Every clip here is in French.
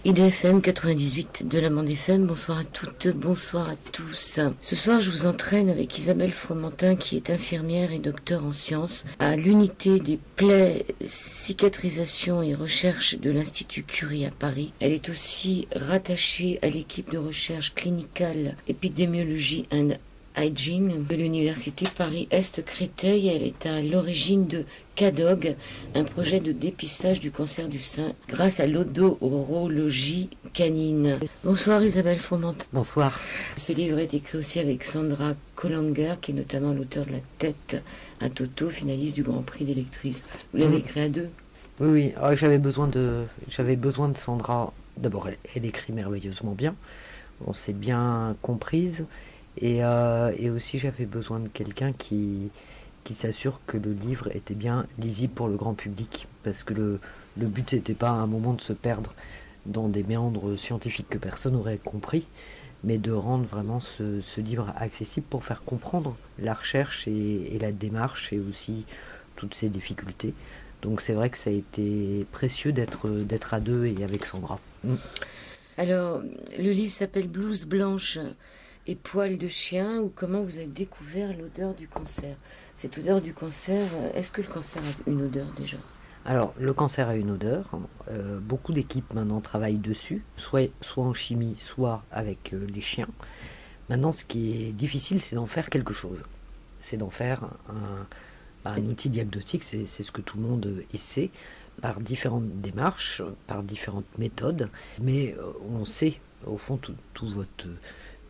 IDFM 98 de la Bande FM, bonsoir à toutes, bonsoir à tous. Ce soir, je vous entraîne avec Isabelle Fromentin, qui est infirmière et docteur en sciences, à l'unité des plaies, cicatrisation et recherche de l'Institut Curie à Paris. Elle est aussi rattachée à l'équipe de recherche clinicale épidémiologie and Hygiene de l'université Paris-Est Créteil. Elle est à l'origine de CADOG, un projet de dépistage du cancer du sein grâce à l'odorologie canine. Bonsoir Isabelle Fromentin. Bonsoir. Ce livre est écrit aussi avec Sandra Kollanger, qui est notamment l'auteur de La tête à Toto, finaliste du Grand Prix d'Électrice. Vous l'avez écrit à deux? Oui. Alors, j'avais besoin de Sandra. D'abord, elle écrit merveilleusement bien. On s'est bien comprise. Et aussi j'avais besoin de quelqu'un qui s'assure que le livre était bien lisible pour le grand public, parce que le but n'était pas à un moment de se perdre dans des méandres scientifiques que personne n'aurait compris, mais de rendre vraiment ce livre accessible pour faire comprendre la recherche et la démarche et aussi toutes ces difficultés. Donc c'est vrai que ça a été précieux d'être à deux et avec Sandra. Alors, le livre s'appelle Blouse blanche et poils de chien, ou comment vous avez découvert l'odeur du cancer. Cette odeur du cancer, est-ce que le cancer a une odeur déjà? Alors, le cancer a une odeur. Beaucoup d'équipes maintenant travaillent dessus, soit en chimie, soit avec les chiens. Maintenant, ce qui est difficile, c'est d'en faire quelque chose. C'est d'en faire un outil diagnostique, c'est ce que tout le monde essaie, par différentes démarches, par différentes méthodes. Mais on sait, au fond, tout votre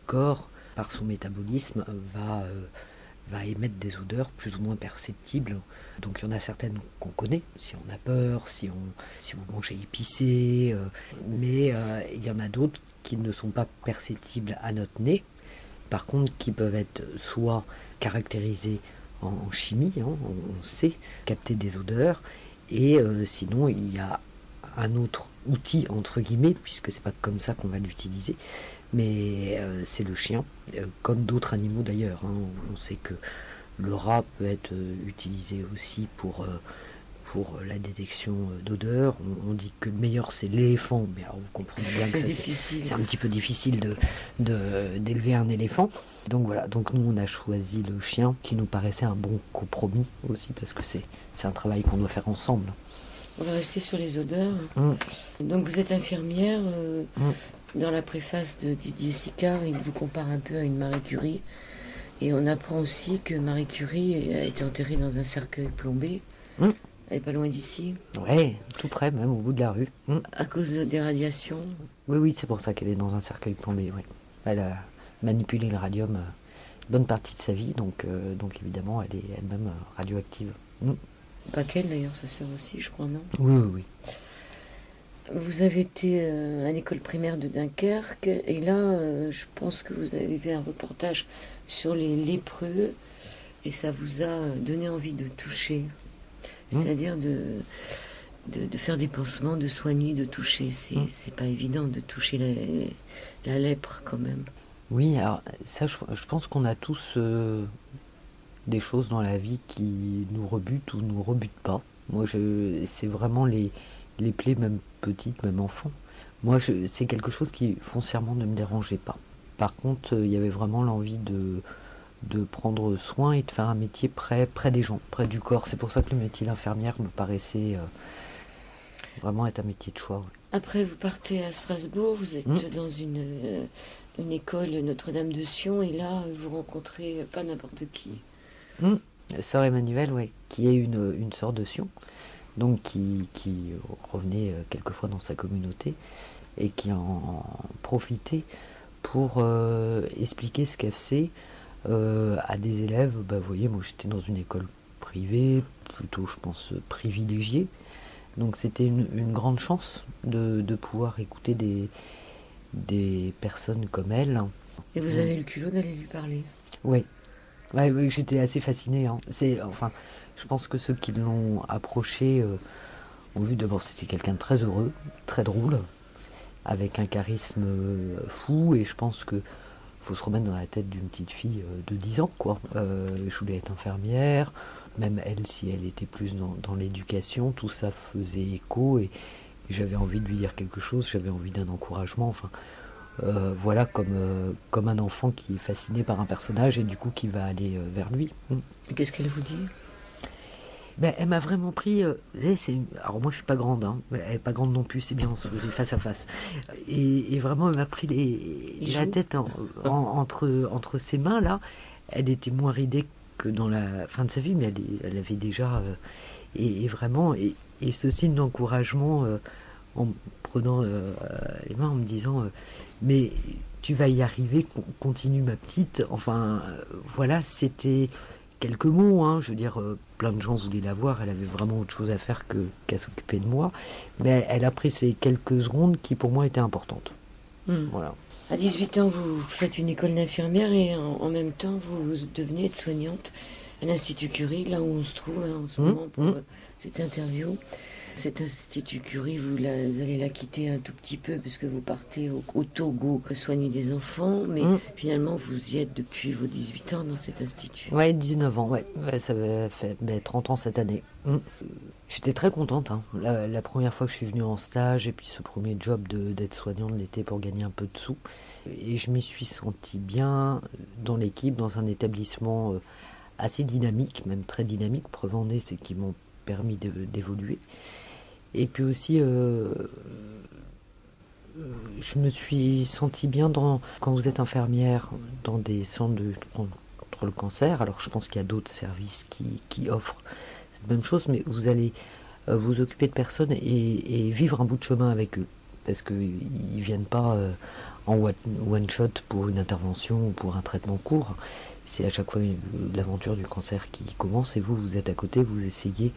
corps, par son métabolisme, va émettre des odeurs plus ou moins perceptibles. Donc il y en a certaines qu'on connaît, si on a peur, si vous mangez épicé, mais il y en a d'autres qui ne sont pas perceptibles à notre nez, par contre qui peuvent être soit caractérisées en chimie, on sait capter des odeurs, et sinon il y a un autre outil entre guillemets, puisque c'est pas comme ça qu'on va l'utiliser, mais c'est le chien, comme d'autres animaux d'ailleurs. On sait que le rat peut être utilisé aussi pour la détection d'odeurs. On dit que le meilleur c'est l'éléphant, mais alors vous comprenez bien que c'est un petit peu difficile d'élever un éléphant. Donc voilà, donc nous on a choisi le chien, qui nous paraissait un bon compromis aussi, parce que c'est un travail qu'on doit faire ensemble. On va rester sur les odeurs. Donc vous êtes infirmière. Dans la préface de Didier Sicard, il vous compare un peu à une Marie Curie. Et on apprend aussi que Marie Curie a été enterrée dans un cercueil plombé. Elle n'est pas loin d'ici. Oui, tout près, même au bout de la rue. À cause des radiations. Oui, c'est pour ça qu'elle est dans un cercueil plombé. Oui. Elle a manipulé le radium une bonne partie de sa vie, donc évidemment, elle est elle-même radioactive. Pas qu'elle d'ailleurs, sa sœur aussi, je crois, non? Oui. Vous avez été à l'école primaire de Dunkerque, et là, je pense que vous avez vu un reportage sur les lépreux, et ça vous a donné envie de toucher, c'est-à-dire de faire des pansements, de soigner, de toucher. C'est pas évident de toucher la lèpre quand même. Oui, alors ça, je pense qu'on a tous des choses dans la vie qui nous rebutent ou nous rebutent pas. Moi, c'est vraiment les plaies, même petites, même enfants. Moi, c'est quelque chose qui foncièrement ne me dérangeait pas. Par contre, il y avait vraiment l'envie de prendre soin et de faire un métier près des gens, près du corps. C'est pour ça que le métier d'infirmière me paraissait vraiment être un métier de choix. Après, vous partez à Strasbourg, vous êtes dans une école Notre-Dame de Sion, et là, vous rencontrez pas n'importe qui. Sœur Emmanuelle, oui, qui est une sœur de Sion, donc qui revenait quelquefois dans sa communauté et qui en profitait pour expliquer ce qu'elle faisait à des élèves. Vous voyez, moi j'étais dans une école privée, plutôt je pense privilégiée, donc c'était une grande chance de pouvoir écouter des personnes comme elle. Et vous avez le culot d'aller lui parler? Oui. Ouais, j'étais assez fasciné. Je pense que ceux qui l'ont approché ont vu d'abord c'était quelqu'un de très heureux, très drôle, avec un charisme fou, et je pense que faut se remettre dans la tête d'une petite fille de 10 ans, quoi. Je voulais être infirmière, même elle, si elle était plus dans l'éducation, tout ça faisait écho, et J'avais envie de lui dire quelque chose, j'avais envie d'un encouragement, enfin voilà, comme un enfant qui est fasciné par un personnage et du coup qui va aller vers lui. Qu'est-ce qu'elle vous dit? Ben, elle m'a vraiment pris. Alors moi je suis pas grande, hein, elle est pas grande non plus, c'est bien, on se faisait face à face. Et vraiment elle m'a pris la tête entre ses mains là. Elle était moins ridée que dans la fin de sa vie, mais elle avait déjà. Et vraiment, et ce signe d'encouragement en me prenant les mains, en me disant mais tu vas y arriver, continue ma petite. Enfin voilà, c'était quelques mots, hein, je veux dire, plein de gens voulaient la voir, elle avait vraiment autre chose à faire qu'à s'occuper de moi, mais elle a pris ces quelques secondes qui pour moi étaient importantes. Voilà. À 18 ans, vous faites une école d'infirmière et en même temps, vous devenez aide-soignante à l'Institut Curie, là où on se trouve en ce moment pour cette interview. Cet Institut Curie, vous allez la quitter un tout petit peu parce que vous partez au Togo soigner des enfants, mais finalement vous y êtes depuis vos 18 ans dans cet institut. Ouais, 19 ans, ouais ça fait 30 ans cette année. J'étais très contente, hein. La première fois que je suis venue en stage et puis ce premier job d'aide-soignante l'été pour gagner un peu de sous. Et je m'y suis sentie bien dans l'équipe, dans un établissement assez dynamique, même très dynamique. Preuve en est, c'est qu'ils m'ont permis d'évoluer. Et puis aussi, je me suis sentie bien quand vous êtes infirmière dans des centres contre le cancer. Alors je pense qu'il y a d'autres services qui offrent cette même chose, mais vous allez vous occuper de personnes et vivre un bout de chemin avec eux. Parce qu'ils ne viennent pas en one shot pour une intervention ou pour un traitement court. C'est à chaque fois l'aventure du cancer qui commence et vous êtes à côté, vous essayez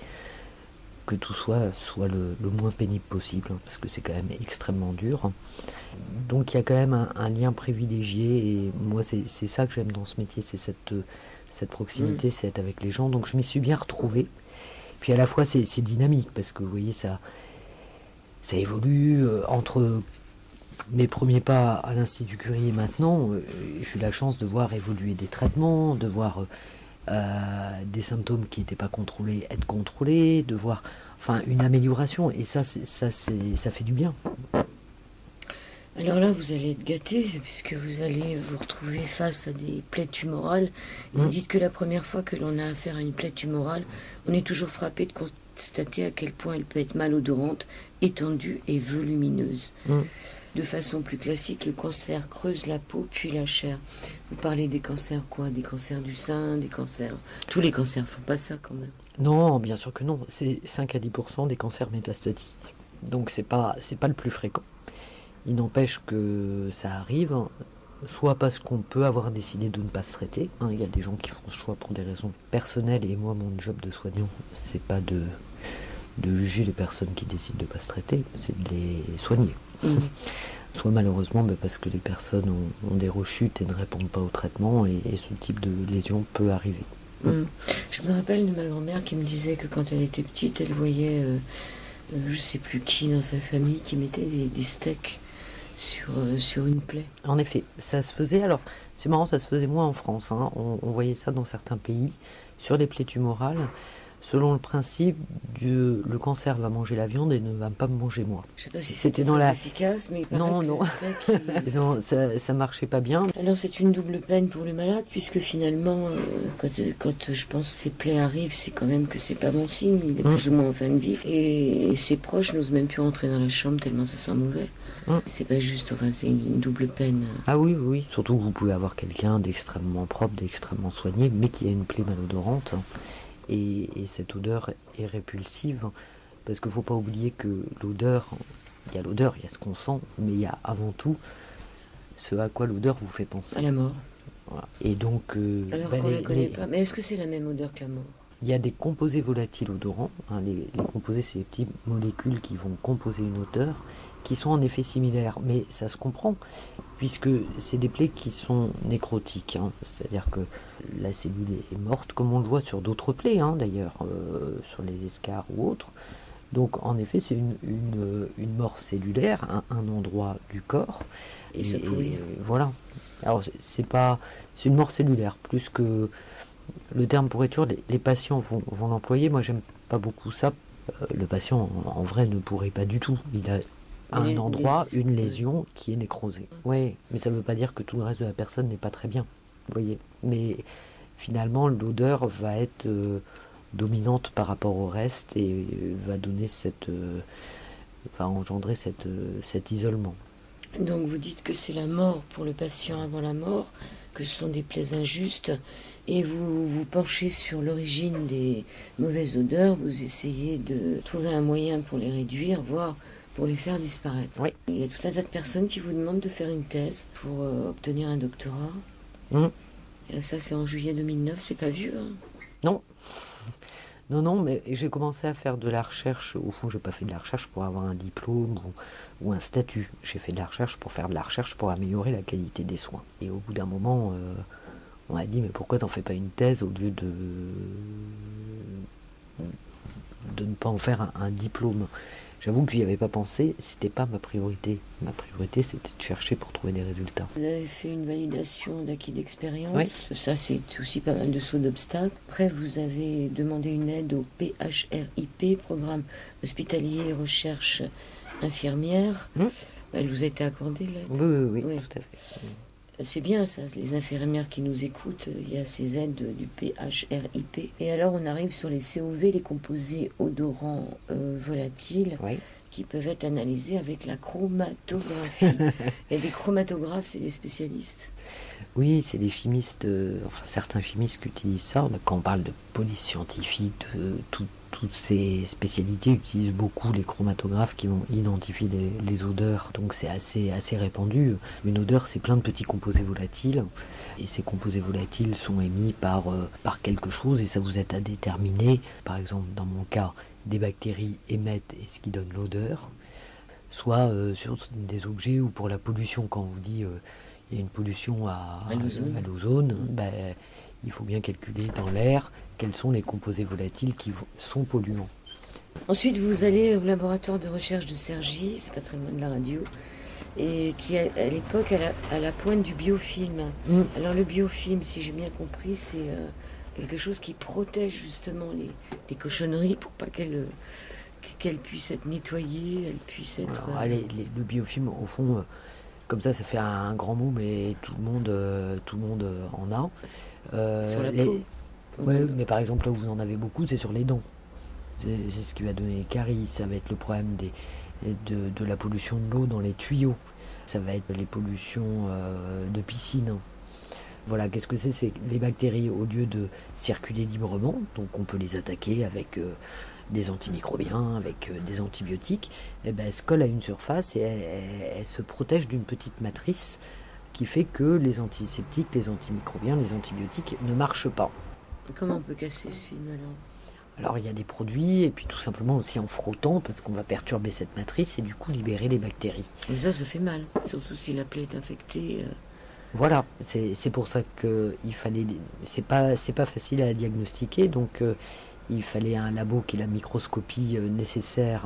que tout soit le moins pénible possible, hein, parce que c'est quand même extrêmement dur. Donc il y a quand même un lien privilégié, et moi c'est ça que j'aime dans ce métier, c'est cette proximité, c'est être avec les gens. Donc je m'y suis bien retrouvée. Puis à la fois c'est dynamique, parce que vous voyez, ça évolue entre mes premiers pas à l'Institut Curie et maintenant, j'ai eu la chance de voir évoluer des traitements, de voir des symptômes qui n'étaient pas contrôlés être contrôlés, de voir une amélioration, et ça fait du bien. Alors là, vous allez être gâté, puisque vous allez vous retrouver face à des plaies tumorales. Vous dites que la première fois que l'on a affaire à une plaie tumorale, on est toujours frappé de constater à quel point elle peut être malodorante, étendue et volumineuse. De façon plus classique, le cancer creuse la peau puis la chair. Vous parlez des cancers quoi? Des cancers du sein, des cancers... Tous les cancers ne font pas ça quand même. Non, bien sûr que non. C'est 5 à 10% des cancers métastatiques. Donc c'est pas le plus fréquent. Il n'empêche que ça arrive, soit parce qu'on peut avoir décidé de ne pas se traiter. Il y a des gens qui font ce choix pour des raisons personnelles, et moi, mon job de soignant, c'est pas de juger les personnes qui décident de ne pas se traiter, c'est de les soigner. Soit malheureusement parce que les personnes ont des rechutes et ne répondent pas au traitement, et ce type de lésion peut arriver. Je me rappelle de ma grand-mère qui me disait que quand elle était petite, elle voyait je sais plus qui dans sa famille qui mettait des steaks sur une plaie. En effet, ça se faisait, alors c'est marrant, ça se faisait moins en France, hein. On voyait ça dans certains pays, sur des plaies tumorales, selon le principe le cancer va manger la viande et ne va pas me manger moi. Je sais pas si c'était très efficace, mais non. Non, ça marchait pas bien. Alors c'est une double peine pour le malade, puisque finalement, quand je pense que ces plaies arrivent, c'est quand même que c'est pas bon signe, il est plus ou moins en fin de vie, et ses proches n'osent même plus rentrer dans la chambre tellement ça sent mauvais. C'est pas juste, c'est une double peine. Ah oui. Surtout que vous pouvez avoir quelqu'un d'extrêmement propre, d'extrêmement soigné, mais qui a une plaie malodorante. Et cette odeur est répulsive, parce qu'il ne faut pas oublier que l'odeur, il y a ce qu'on sent, mais il y a avant tout ce à quoi l'odeur vous fait penser. À la mort. Voilà. Et donc... alors qu'on ne la connaît pas, mais est-ce que c'est la même odeur que la mort? Il y a des composés volatiles odorants, les composés, c'est les petites molécules qui vont composer une odeur, qui sont en effet similaires, mais ça se comprend, puisque c'est des plaies qui sont nécrotiques, c'est-à-dire que la cellule est morte, comme on le voit sur d'autres plaies, d'ailleurs, sur les escarres ou autres. Donc en effet, c'est une mort cellulaire, un endroit du corps, et voilà. Alors c'est une mort cellulaire, plus que le terme pourriture, les patients vont l'employer. Moi j'aime pas beaucoup ça, Le patient, en vrai, ne pourrait pas du tout. Il a à un endroit une lésion qui est nécrosée. Oui, mais ça ne veut pas dire que tout le reste de la personne n'est pas très bien. Vous voyez. Mais finalement, l'odeur va être dominante par rapport au reste et va donner va engendrer cet isolement. Donc vous dites que c'est la mort pour le patient avant la mort, que ce sont des plaies injustes, et vous vous penchez sur l'origine des mauvaises odeurs, vous essayez de trouver un moyen pour les réduire, voire pour les faire disparaître. Oui. Il y a tout un tas de personnes qui vous demandent de faire une thèse pour obtenir un doctorat. Et ça, c'est en juillet 2009, c'est pas vieux, hein? Non. Non, mais j'ai commencé à faire de la recherche. Au fond, je n'ai pas fait de la recherche pour avoir un diplôme ou un statut. J'ai fait de la recherche pour faire de la recherche pour améliorer la qualité des soins. Et au bout d'un moment, on m'a dit, mais pourquoi t'en fais pas une thèse au lieu de ne pas en faire un diplôme? J'avoue que j'y avais pas pensé, c'était pas ma priorité. Ma priorité, c'était de chercher pour trouver des résultats. Vous avez fait une validation d'acquis d'expérience. Oui. Ça, c'est aussi pas mal de sauts d'obstacles. Après, vous avez demandé une aide au PHRIP, Programme Hospitalier et Recherche Infirmière. Elle vous a été accordée, l'aide? Oui, tout à fait. C'est bien ça, les infirmières qui nous écoutent, il y a ces aides du PHRIP. Et alors on arrive sur les COV, les composés odorants volatiles, qui peuvent être analysés avec la chromatographie. Et des chromatographes, c'est des spécialistes. Oui, c'est des chimistes, certains chimistes qui utilisent ça. Quand on parle de police scientifique, toutes ces spécialités utilisent beaucoup les chromatographes qui vont identifier les odeurs. Donc c'est assez répandu. Une odeur, c'est plein de petits composés volatiles. Et ces composés volatiles sont émis par quelque chose et ça vous aide à déterminer. Par exemple, dans mon cas, des bactéries émettent et ce qui donne l'odeur. Soit sur des objets ou pour la pollution, quand on vous dit il y a une pollution à l'ozone, il faut bien calculer dans l'air quels sont les composés volatiles qui sont polluants. Ensuite, vous allez au laboratoire de recherche de Cergy, c'est pas très loin de la radio, et qui est à l'époque à la pointe du biofilm. Alors le biofilm, si j'ai bien compris, c'est quelque chose qui protège justement les cochonneries pour pas qu'elles puissent être nettoyées, elles puissent être... Alors, le biofilm, au fond, comme ça fait un grand mot, mais tout le monde en a. Sur la peau. Ouais, mais par exemple, là où vous en avez beaucoup, c'est sur les dents. C'est ce qui va donner les caries. Ça va être le problème de la pollution de l'eau dans les tuyaux. Ça va être les pollutions de piscine. Voilà, qu'est-ce que c'est? C'est les bactéries, au lieu de circuler librement, donc on peut les attaquer avec des antimicrobiens, avec des antibiotiques, et elles se collent à une surface et elles se protègent d'une petite matrice qui fait que les antiseptiques, les antimicrobiens, les antibiotiques ne marchent pas. Comment on peut casser ce film alors il y a des produits, et puis tout simplement aussi en frottant, parce qu'on va perturber cette matrice et du coup libérer les bactéries. Mais ça fait mal, surtout si la plaie est infectée. Voilà, c'est pour ça que il fallait, c'est pas facile à diagnostiquer, donc il fallait un labo qui ait la microscopie nécessaire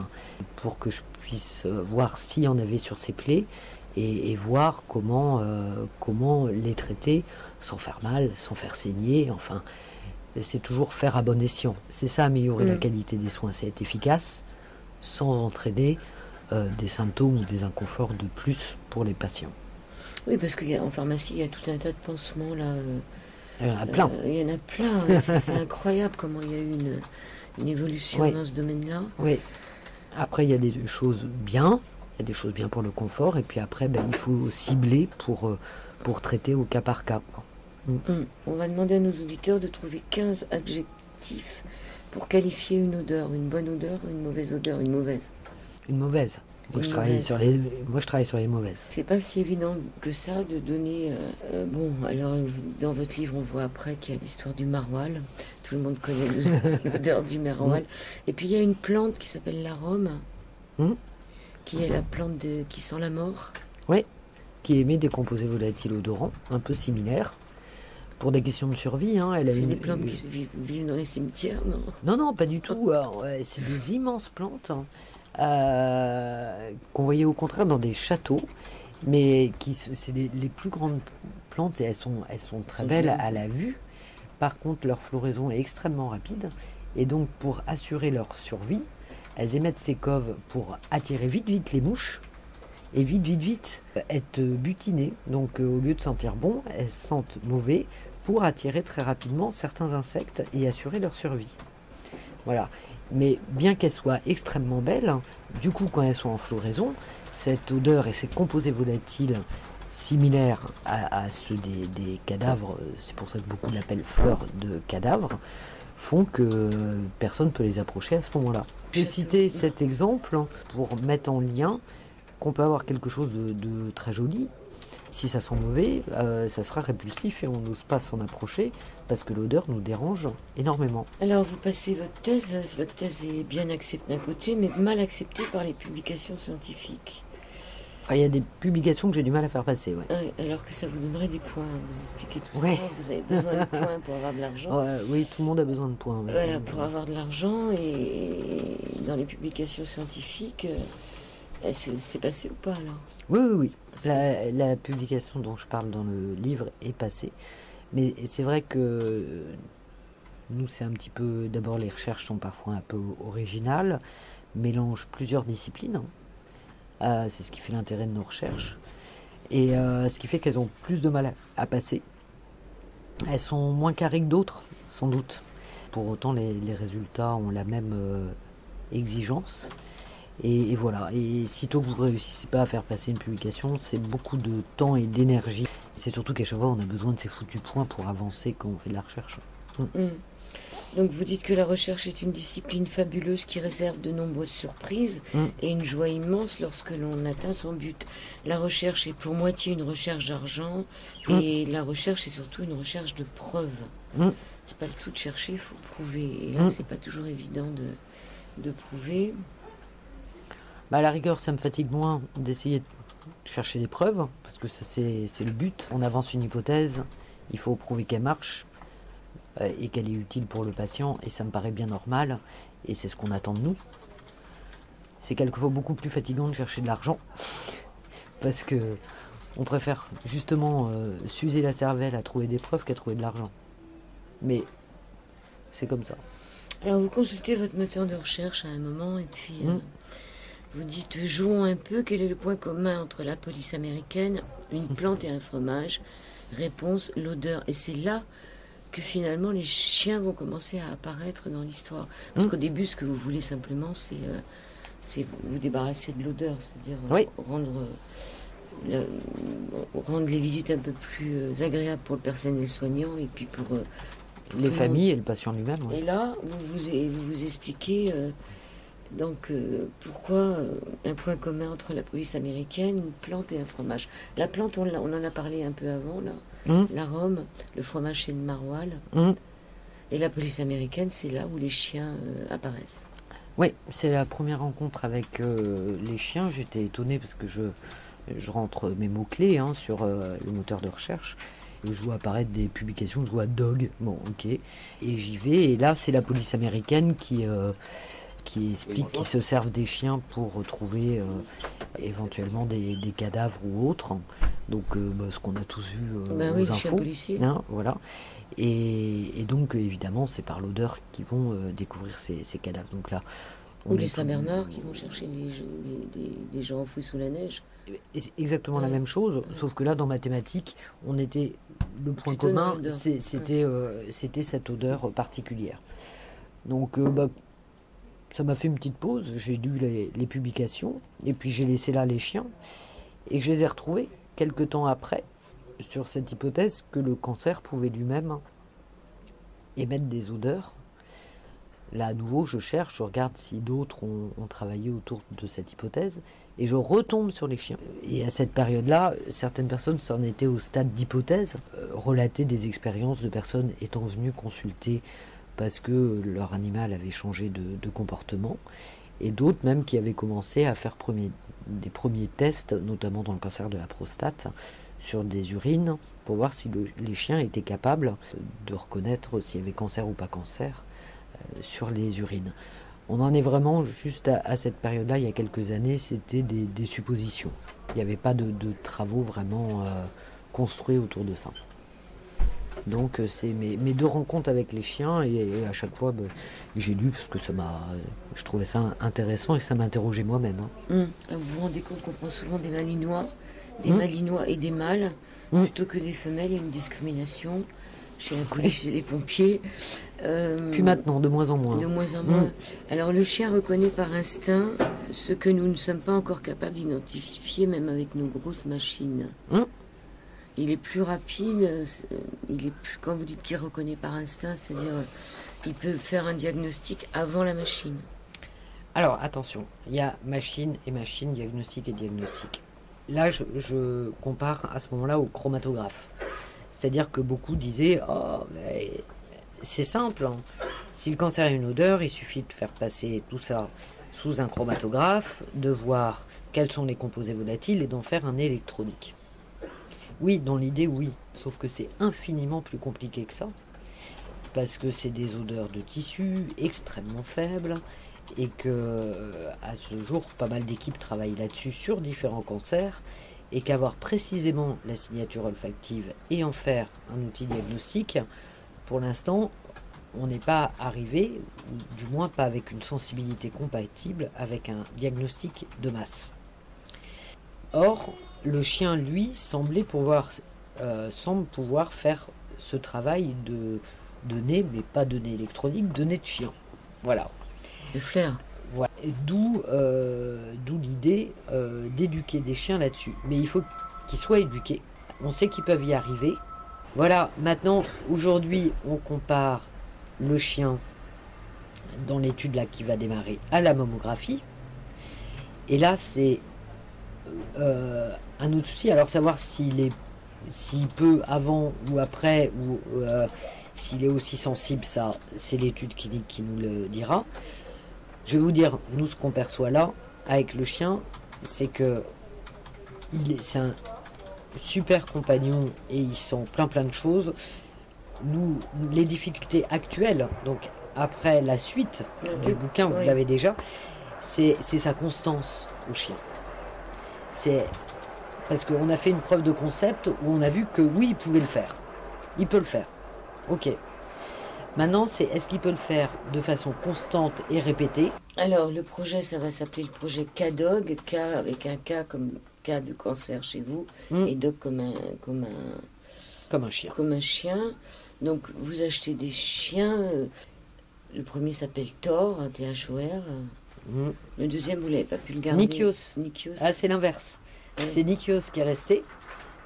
pour que je puisse voir s'il y en avait sur ces plaies et voir comment les traiter sans faire mal, sans faire saigner, enfin... C'est toujours faire à bon escient. C'est ça, améliorer la qualité des soins. C'est être efficace sans entraîner des symptômes ou des inconforts de plus pour les patients. Oui, parce qu'en pharmacie, il y a tout un tas de pansements là. Il y en a plein. Il y en a plein. C'est incroyable comment il y a eu une évolution dans ce domaine-là. Oui. Après, il y a des choses bien. Il y a des choses bien pour le confort. Et puis après, il faut cibler pour traiter au cas par cas. On va demander à nos auditeurs de trouver 15 adjectifs pour qualifier une odeur, une bonne odeur, une mauvaise odeur, une mauvaise. Une mauvaise. Moi, je travaille sur les mauvaises. C'est pas si évident que ça de donner... alors dans votre livre, on voit après qu'il y a l'histoire du maroilles. Tout le monde connaît l'odeur du maroilles. Et puis il y a une plante qui s'appelle l'arôme, qui est la plante qui sent la mort. Oui, qui émet des composés volatiles odorants, un peu similaires. Pour des questions de survie, c'est des plantes qui vivent dans les cimetières, non? Non, pas du tout. C'est des immenses plantes qu'on voyait au contraire dans des châteaux, mais c'est les plus grandes plantes et elles sont très belles à la vue. Par contre, leur floraison est extrêmement rapide et donc pour assurer leur survie, elles émettent ces coves pour attirer vite les mouches et vite être butinées. Donc au lieu de sentir bon, elles sentent mauvais pour attirer très rapidement certains insectes et assurer leur survie. Voilà. Mais bien qu'elles soient extrêmement belles, du coup quand elles sont en floraison, cette odeur et ces composés volatiles similaires à ceux des cadavres, c'est pour ça que beaucoup l'appellent fleurs de cadavres, font que personne ne peut les approcher à ce moment-là. J'ai cité cet exemple pour mettre en lien qu'on peut avoir quelque chose de très joli. Si ça sent mauvais, ça sera répulsif et on n'ose pas s'en approcher parce que l'odeur nous dérange énormément. Alors vous passez votre thèse est bien acceptée d'un côté, mais mal acceptée par les publications scientifiques. Enfin, il y a des publications que j'ai du mal à faire passer. Ouais. Alors que ça vous donnerait des points, vous expliquez tout ça, vous avez besoin de points pour avoir de l'argent. Oui, tout le monde a besoin de points. Ouais. Voilà, pour avoir de l'argent, et dans les publications scientifiques, c'est passé ou pas alors? Oui. La publication dont je parle dans le livre est passée. Mais c'est vrai que nous, c'est un petit peu... D'abord, les recherches sont parfois un peu originales, mélangent plusieurs disciplines. C'est ce qui fait l'intérêt de nos recherches. Et ce qui fait qu'elles ont plus de mal à passer. Elles sont moins carrées que d'autres, sans doute. Pour autant, les résultats ont la même exigence. Et voilà. Et sitôt que vous ne réussissez pas à faire passer une publication, c'est beaucoup de temps et d'énergie. C'est surtout qu'à chaque fois, on a besoin de ces foutus points pour avancer quand on fait de la recherche. Donc vous dites que la recherche est une discipline fabuleuse qui réserve de nombreuses surprises et une joie immense lorsque l'on atteint son but. La recherche est pour moitié une recherche d'argent et la recherche est surtout une recherche de preuves. C'est pas le tout de chercher, il faut prouver. Et là, c'est pas toujours évident de prouver. À la rigueur, ça me fatigue moins d'essayer de chercher des preuves, parce que ça c'est le but. On avance une hypothèse, il faut prouver qu'elle marche et qu'elle est utile pour le patient, et ça me paraît bien normal, et c'est ce qu'on attend de nous. C'est quelquefois beaucoup plus fatigant de chercher de l'argent, parce que on préfère justement s'user la cervelle à trouver des preuves qu'à trouver de l'argent. Mais c'est comme ça. Alors vous consultez votre moteur de recherche à un moment, et puis... Vous dites, jouons un peu, quel est le point commun entre la police américaine, une plante et un fromage? Réponse, l'odeur. Et c'est là que finalement les chiens vont commencer à apparaître dans l'histoire. Parce qu'au début, ce que vous voulez simplement, c'est vous débarrasser de l'odeur, c'est-à-dire rendre les visites un peu plus agréables pour le personnel soignant et puis pour les familles et le patient lui-même. Et là, vous expliquez... Donc, pourquoi un point commun entre la police américaine, une plante et un fromage? La plante, on en a parlé un peu avant, là. L'arôme, le fromage, c'est le maroilles. Et la police américaine, c'est là où les chiens apparaissent. Oui, c'est la première rencontre avec les chiens. J'étais étonné parce que je rentre mes mots-clés sur le moteur de recherche. Et je vois apparaître des publications, je vois dog, bon, ok. Et j'y vais, et là, c'est la police américaine qui explique qu'ils se servent des chiens pour retrouver éventuellement des cadavres ou autres. Donc ce qu'on a tous vu aux infos. Voilà. Et donc évidemment c'est par l'odeur qu'ils vont découvrir ces cadavres. Donc là, ou les Saint-Bernard qui vont chercher des gens enfouis sous la neige. Et c'est exactement la même chose, sauf que là dans mathématiques, le point commun, c'était cette odeur particulière. Donc ça m'a fait une petite pause, j'ai lu les publications, et puis j'ai laissé là les chiens, et je les ai retrouvés quelques temps après, sur cette hypothèse que le cancer pouvait lui-même émettre des odeurs. Là, à nouveau, je cherche, je regarde si d'autres ont travaillé autour de cette hypothèse, et je retombe sur les chiens. Et à cette période-là, certaines personnes s'en étaient au stade d'hypothèse, relataient des expériences de personnes étant venues consulter parce que leur animal avait changé de comportement, et d'autres même qui avaient commencé à faire des premiers tests, notamment dans le cancer de la prostate, sur des urines, pour voir si les chiens étaient capables de reconnaître s'il y avait cancer ou pas cancer sur les urines. On en est vraiment juste à cette période-là, il y a quelques années, c'était des suppositions. Il n'y avait pas de travaux vraiment construits autour de ça. Donc c'est mes deux rencontres avec les chiens et à chaque fois j'ai lu parce que je trouvais ça intéressant et ça m'interrogeait moi-même. Hein. Vous vous rendez compte qu'on prend souvent des malinois et des mâles plutôt que des femelles. Il y a une discrimination chez la police et les pompiers. Puis maintenant, de moins en moins. De moins en moins. Alors le chien reconnaît par instinct ce que nous ne sommes pas encore capables d'identifier, même avec nos grosses machines. Il est plus rapide, quand vous dites qu'il reconnaît par instinct, c'est-à-dire il peut faire un diagnostic avant la machine. Alors attention, il y a machine, diagnostic et diagnostic. Là, je compare à ce moment-là au chromatographe. C'est-à-dire que beaucoup disaient « Oh, mais c'est simple, hein. Si le cancer a une odeur, il suffit de faire passer tout ça sous un chromatographe, de voir quels sont les composés volatiles et d'en faire un électronique. » Oui, dans l'idée, oui. Sauf que c'est infiniment plus compliqué que ça. Parce que c'est des odeurs de tissu extrêmement faibles et que, à ce jour, pas mal d'équipes travaillent là-dessus sur différents cancers et qu'avoir précisément la signature olfactive et en faire un outil diagnostique, pour l'instant, on n'est pas arrivé, ou du moins pas avec une sensibilité compatible avec un diagnostic de masse. Or, le chien, lui, semble pouvoir faire ce travail de nez, mais pas de nez électronique, de nez de chien. Voilà. De flair. Voilà. D'où l'idée d'éduquer des chiens là-dessus. Mais il faut qu'ils soient éduqués. On sait qu'ils peuvent y arriver. Voilà, maintenant, aujourd'hui, on compare le chien dans l'étude là qui va démarrer à la mammographie. Et là, c'est un autre souci. Alors, savoir s'il peut avant ou après, ou s'il est aussi sensible, ça, c'est l'étude clinique qui nous le dira. Je vais vous dire, nous, ce qu'on perçoit là, avec le chien, c'est que c'est un super compagnon et il sent plein de choses. Nous, les difficultés actuelles, donc après la suite du bouquin, vous l'avez déjà, c'est sa constance au chien. C'est parce qu'on a fait une preuve de concept où on a vu que oui, il pouvait le faire. Il peut le faire. Ok. Maintenant, c'est est-ce qu'il peut le faire de façon constante et répétée? Alors, le projet, ça va s'appeler le projet K-Dog, K avec un K comme cas de cancer chez vous, et Dog comme un chien. Comme un chien. Donc, vous achetez des chiens. Le premier s'appelle Thor, Thor. Le deuxième, vous l'avez pas pu le garder. Nikios. Ah, c'est l'inverse. Ouais. C'est Nikios qui est resté.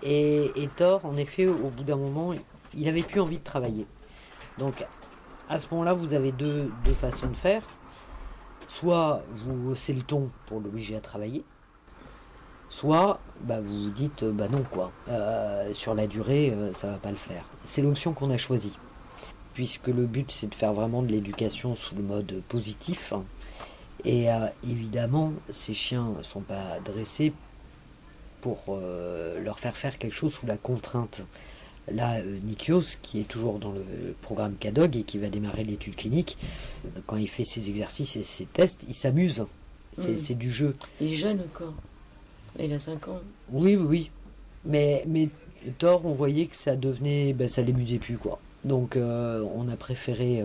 Et Thor, en effet, au bout d'un moment, il avait plus envie de travailler. Donc, à ce moment-là, vous avez deux façons de faire. Soit vous haussez le ton pour l'obliger à travailler, soit vous vous dites non quoi. Sur la durée, ça va pas le faire. C'est l'option qu'on a choisie, puisque le but c'est de faire vraiment de l'éducation sous le mode positif. Et évidemment, ces chiens ne sont pas dressés pour leur faire quelque chose sous la contrainte. Là, Nikios, qui est toujours dans le programme K-Dog et qui va démarrer l'étude clinique, quand il fait ses exercices et ses tests, il s'amuse. C'est du jeu. Il est jeune encore. Il a 5 ans. Oui. Mais Thor, on voyait que ça devenait... ça l'amusait plus, quoi. Donc, on a préféré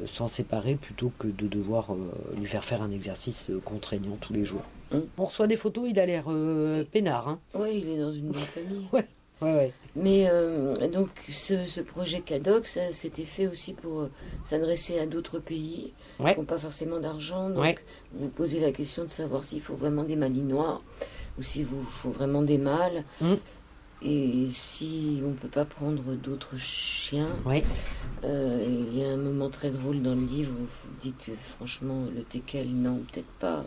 s'en séparer plutôt que de devoir lui faire un exercice contraignant tous les jours. On reçoit des photos, il a l'air peinard. Hein. Oui, il est dans une bonne famille. Ouais. Mais donc ce projet K-Dog, ça s'était fait aussi pour s'adresser à d'autres pays qui n'ont pas forcément d'argent. Donc vous posez la question de savoir s'il faut vraiment des malinois ou s'il faut vraiment des mâles. Et si on ne peut pas prendre d'autres chiens. Il y a un moment très drôle dans le livre où vous dites franchement le teckel, non, peut-être pas.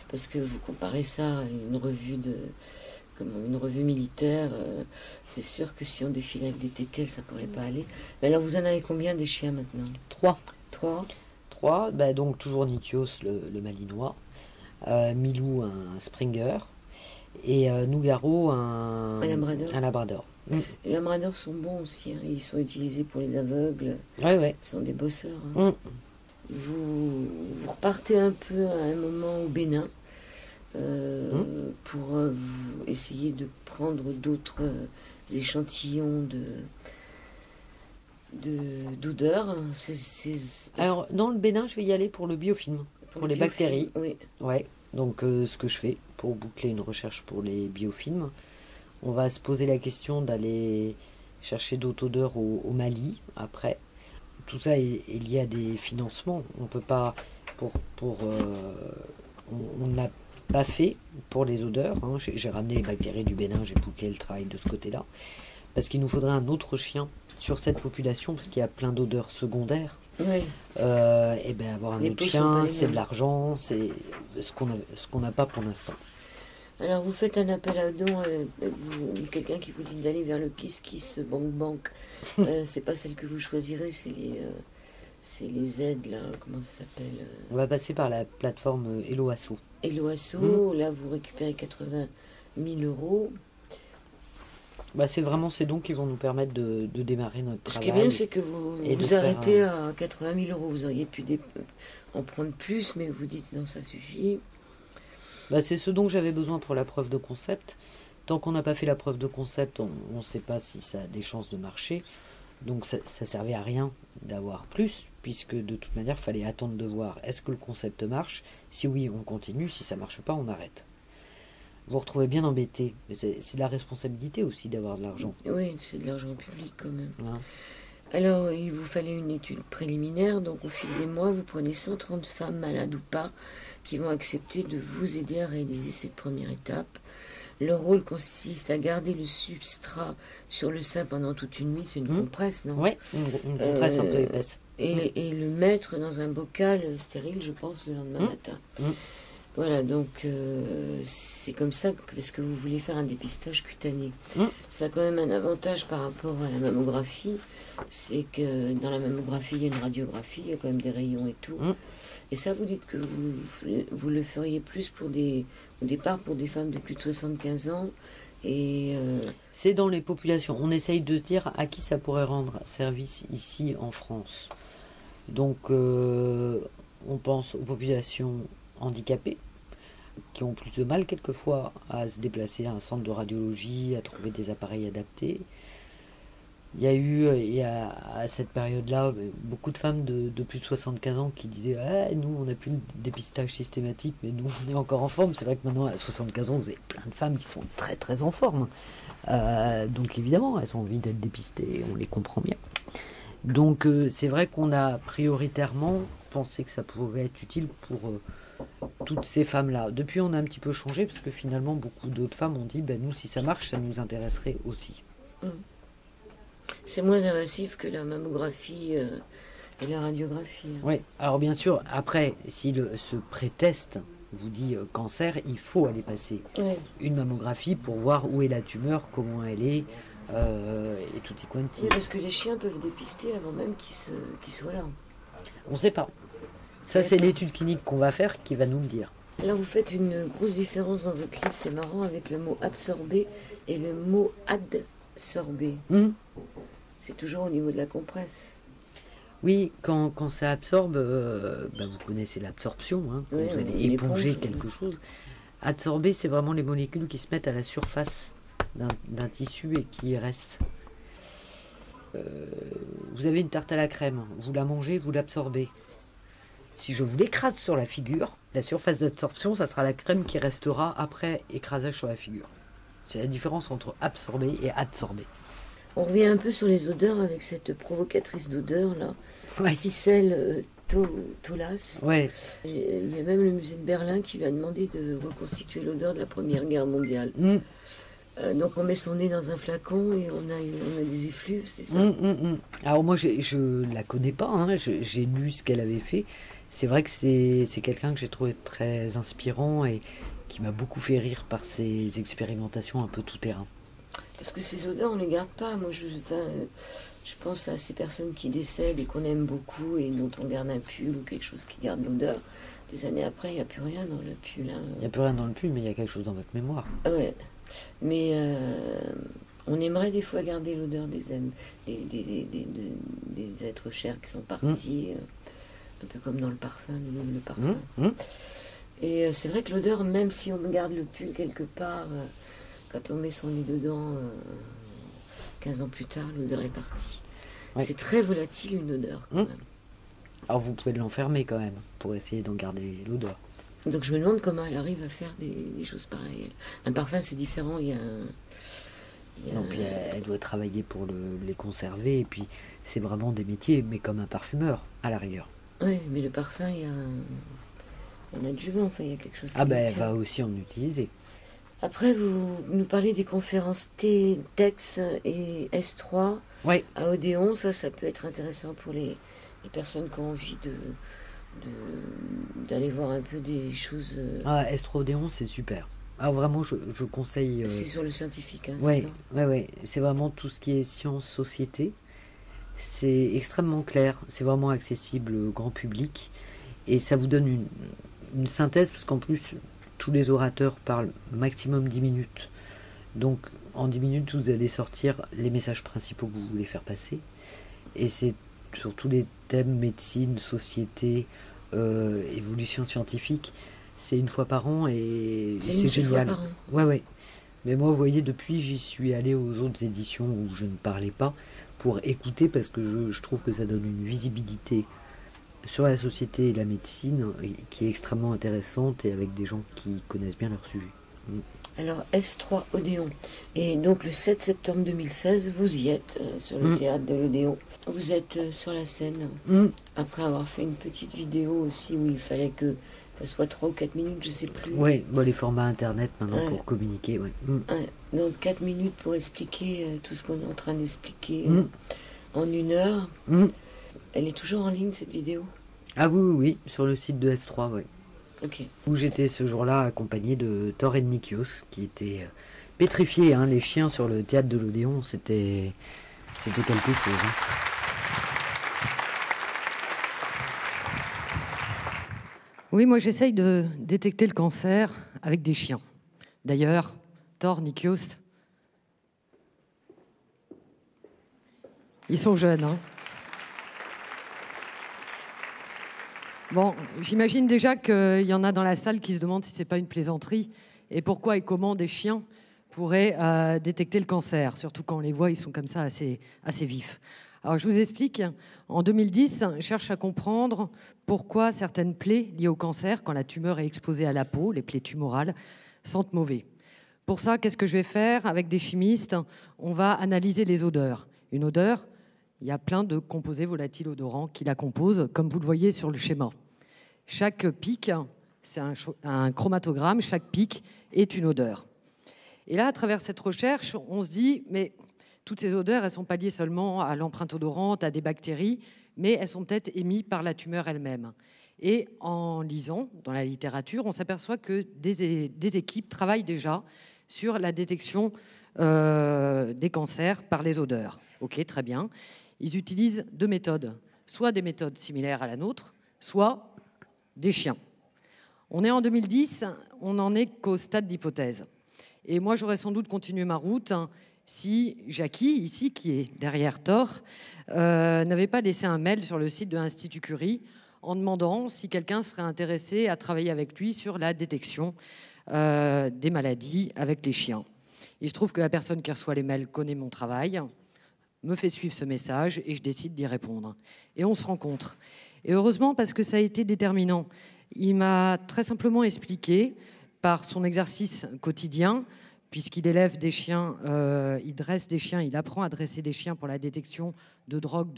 Parce que vous comparez ça à une revue comme une revue militaire, c'est sûr que si on défile avec des teckels, ça pourrait pas aller. Mais alors, vous en avez combien des chiens maintenant? 3. 3. Donc toujours Nikios, le malinois, Milou, un Springer, et Nougaro, un labrador. Les labradors sont bons aussi, hein. Ils sont utilisés pour les aveugles. Ils sont des bosseurs. Hein. Vous repartez un peu à un moment au Bénin. Pour vous essayer de prendre d'autres échantillons d'odeur. Alors, dans le Bénin, je vais y aller pour le biofilm, pour les bactéries. Oui. Ouais. Donc, ce que je fais pour boucler une recherche pour les biofilms, on va se poser la question d'aller chercher d'autres odeurs au Mali après. Tout ça est lié à des financements. On peut pas on ne l'a pas fait pour les odeurs. Hein. J'ai ramené les bactéries du Bénin, j'ai bouclé le travail de ce côté-là. Parce qu'il nous faudrait un autre chien sur cette population, parce qu'il y a plein d'odeurs secondaires. Oui. Et ben avoir un autre chien, c'est de l'argent, c'est ce qu'on n'a pas pour l'instant. Alors vous faites un appel à dons, quelqu'un qui vous dit d'aller vers le Kiss Bank. C'est pas celle que vous choisirez, c'est les aides là, comment ça s'appelle On va passer par la plateforme Hello Asso. Hello Asso, là vous récupérez 80 000 euros. Bah, c'est vraiment ces dons qui vont nous permettre de démarrer notre travail. Ce qui est bien, c'est que vous arrêtez à 80 000 euros. Vous auriez pu en prendre plus, mais vous dites non, ça suffit. Bah, c'est ce dont j'avais besoin pour la preuve de concept. Tant qu'on n'a pas fait la preuve de concept, on ne sait pas si ça a des chances de marcher. Donc ça servait à rien d'avoir plus, puisque de toute manière, il fallait attendre de voir est-ce que le concept marche. Si oui, on continue. Si ça ne marche pas, on arrête. Vous vous retrouvez bien embêté. C'est de la responsabilité aussi d'avoir de l'argent. Oui, c'est de l'argent public quand même. Hein? Alors, il vous fallait une étude préliminaire. Donc, au fil des mois, vous prenez 130 femmes, malades ou pas, qui vont accepter de vous aider à réaliser cette première étape. Leur rôle consiste à garder le substrat sur le sein pendant toute une nuit. C'est une compresse, non? Oui, une compresse un peu épaisse. Et le mettre dans un bocal stérile, je pense, le lendemain matin. Voilà, donc c'est comme ça, parce que vous voulez faire un dépistage cutané. Ça a quand même un avantage par rapport à la mammographie, c'est que dans la mammographie, il y a une radiographie, il y a quand même des rayons et tout. Et ça, vous dites que vous le feriez plus au départ pour des femmes de plus de 75 ans. Et c'est dans les populations. On essaye de se dire à qui ça pourrait rendre service ici en France. Donc, on pense aux populations handicapés, qui ont plus de mal quelquefois à se déplacer à un centre de radiologie, à trouver des appareils adaptés. Il y a à cette période-là beaucoup de femmes de plus de 75 ans qui disaient nous on n'a plus le dépistage systématique, mais nous on est encore en forme. C'est vrai que maintenant à 75 ans vous avez plein de femmes qui sont très très en forme, donc évidemment elles ont envie d'être dépistées, on les comprend bien. Donc c'est vrai qu'on a prioritairement pensé que ça pouvait être utile pour toutes ces femmes-là. Depuis, on a un petit peu changé parce que finalement, beaucoup d'autres femmes ont dit nous, si ça marche, ça nous intéresserait aussi. C'est moins invasif que la mammographie et la radiographie. Oui, alors bien sûr, après, si ce pré-test vous dit cancer, il faut aller passer une mammographie pour voir où est la tumeur, comment elle est, et tutti quanti. Oui, parce que les chiens peuvent dépister avant même qu'ils soient là. On ne sait pas. Ça, c'est l'étude clinique qu'on va faire qui va nous le dire. Alors, vous faites une grosse différence dans votre livre, c'est marrant, avec le mot absorber et le mot adsorber. C'est toujours au niveau de la compresse. Oui, quand ça absorbe, vous connaissez l'absorption, quand vous allez éponger quelque chose. Adsorber, c'est vraiment les molécules qui se mettent à la surface d'un tissu et qui y restent. Vous avez une tarte à la crème, vous la mangez, vous l'absorbez. Si je vous l'écrase sur la figure, la surface d'absorption, ça sera la crème qui restera après écrasage sur la figure. C'est la différence entre absorber et adsorber. On revient un peu sur les odeurs avec cette provocatrice d'odeur là, Cicely Tolas. Ouais. Il y a même le musée de Berlin qui lui a demandé de reconstituer l'odeur de la Première Guerre mondiale. Donc on met son nez dans un flacon et on a des effluves, c'est ça? Alors moi je la connais pas, j'ai lu ce qu'elle avait fait. C'est vrai que c'est quelqu'un que j'ai trouvé très inspirant et qui m'a beaucoup fait rire par ses expérimentations un peu tout terrain. Parce que ces odeurs, on ne les garde pas. Moi, je pense à ces personnes qui décèdent et qu'on aime beaucoup et dont on garde un pull ou quelque chose qui garde l'odeur. Des années après, il n'y a plus rien dans le pull. Il n'y a plus rien dans le pull, mais il y a quelque chose dans votre mémoire. Ouais. Mais on aimerait des fois garder l'odeur des êtres chers qui sont partis. Un peu comme dans le parfum, le parfum. Et c'est vrai que l'odeur, même si on garde le pull quelque part... quand on met son nez dedans, 15 ans plus tard, l'odeur est partie. Ouais. C'est très volatile une odeur quand même. Alors vous pouvez l'enfermer quand même pour essayer d'en garder l'odeur. Donc je me demande comment elle arrive à faire des choses pareilles. Un parfum c'est différent, il y a Non, puis elle doit travailler pour les conserver, et puis c'est vraiment des métiers, mais comme un parfumeur, à la rigueur. Oui, mais le parfum, il y a un adjuvant, enfin il y a quelque chose qui Ah ben le elle tient. va aussi en utiliser. Après, vous nous parlez des conférences TEDx et S3 Oui, à Odéon, ça peut être intéressant pour les personnes qui ont envie d'aller voir un peu des choses. ah, Estrodéon c'est super. Ah vraiment je conseille... C'est sur le scientifique, hein, c'est Ouais, ça? ouais. C'est vraiment tout ce qui est sciences, société. C'est extrêmement clair, c'est vraiment accessible au grand public. Et ça vous donne une synthèse, parce qu'en plus, tous les orateurs parlent maximum 10 minutes. Donc, en 10 minutes, vous allez sortir les messages principaux que vous voulez faire passer. Et c'est sur tous les thèmes médecine, société, évolution scientifique. C'est une fois par an et C'est c'est une seule fois génial. par an. Ouais, ouais. Mais moi, vous voyez, depuis, j'y suis allé aux autres éditions où je ne parlais pas pour écouter, parce que je trouve que ça donne une visibilité sur la société et la médecine qui est extrêmement intéressante, et avec des gens qui connaissent bien leur sujet. Alors, S3 Odéon. Et donc, le 7 septembre 2016, vous y êtes sur le théâtre de l'Odéon. Vous êtes sur la scène, après avoir fait une petite vidéo aussi où il fallait que ça soit 3 ou 4 minutes, je sais plus. Ouais, bon, les formats internet maintenant Ouais. pour communiquer, ouais. Ouais, donc 4 minutes pour expliquer tout ce qu'on est en train d'expliquer en 1 heure. Elle est toujours en ligne, cette vidéo? Ah oui, oui, oui, sur le site de S3, ouais. Ok. Où j'étais ce jour-là accompagné de Thor et Nikios, qui étaient pétrifiés, hein, les chiens sur le théâtre de l'Odéon, c'était quelque chose. Hein. Oui, moi j'essaye de détecter le cancer avec des chiens. D'ailleurs, Thor, Nikios, ils sont jeunes. Hein. Bon, j'imagine déjà qu'il y en a dans la salle qui se demandent si c'est pas une plaisanterie et pourquoi et comment des chiens pourraient détecter le cancer, surtout quand on les voit, ils sont comme ça assez vifs. Alors je vous explique, en 2010, je cherche à comprendre pourquoi certaines plaies liées au cancer, quand la tumeur est exposée à la peau, les plaies tumorales, sentent mauvais. Pour ça, qu'est-ce que je vais faire avec des chimistes? On va analyser les odeurs. Une odeur, il y a plein de composés volatiles odorants qui la composent, comme vous le voyez sur le schéma. Chaque pic, c'est un chromatogramme, chaque pic est une odeur. Et là, à travers cette recherche, on se dit, mais toutes ces odeurs, elles sont pas liées seulement à l'empreinte odorante, à des bactéries, mais elles sont peut-être émises par la tumeur elle-même. Et en lisant dans la littérature, on s'aperçoit que des équipes travaillent déjà sur la détection des cancers par les odeurs. Ok, très bien. Ils utilisent 2 méthodes, soit des méthodes similaires à la nôtre, soit des chiens. On est en 2010, on n'en est qu'au stade d'hypothèse. Et moi, j'aurais sans doute continué ma route si Jackie, ici, qui est derrière Thor, n'avait pas laissé un mail sur le site de l'Institut Curie en demandant si quelqu'un serait intéressé à travailler avec lui sur la détection des maladies avec les chiens. Il se trouve que la personne qui reçoit les mails connaît mon travail, me fait suivre ce message et je décide d'y répondre. Et on se rencontre. Et heureusement, parce que ça a été déterminant. Il m'a très simplement expliqué, par son exercice quotidien, puisqu'il élève des chiens, il dresse des chiens, il apprend à dresser des chiens pour la détection de drogues,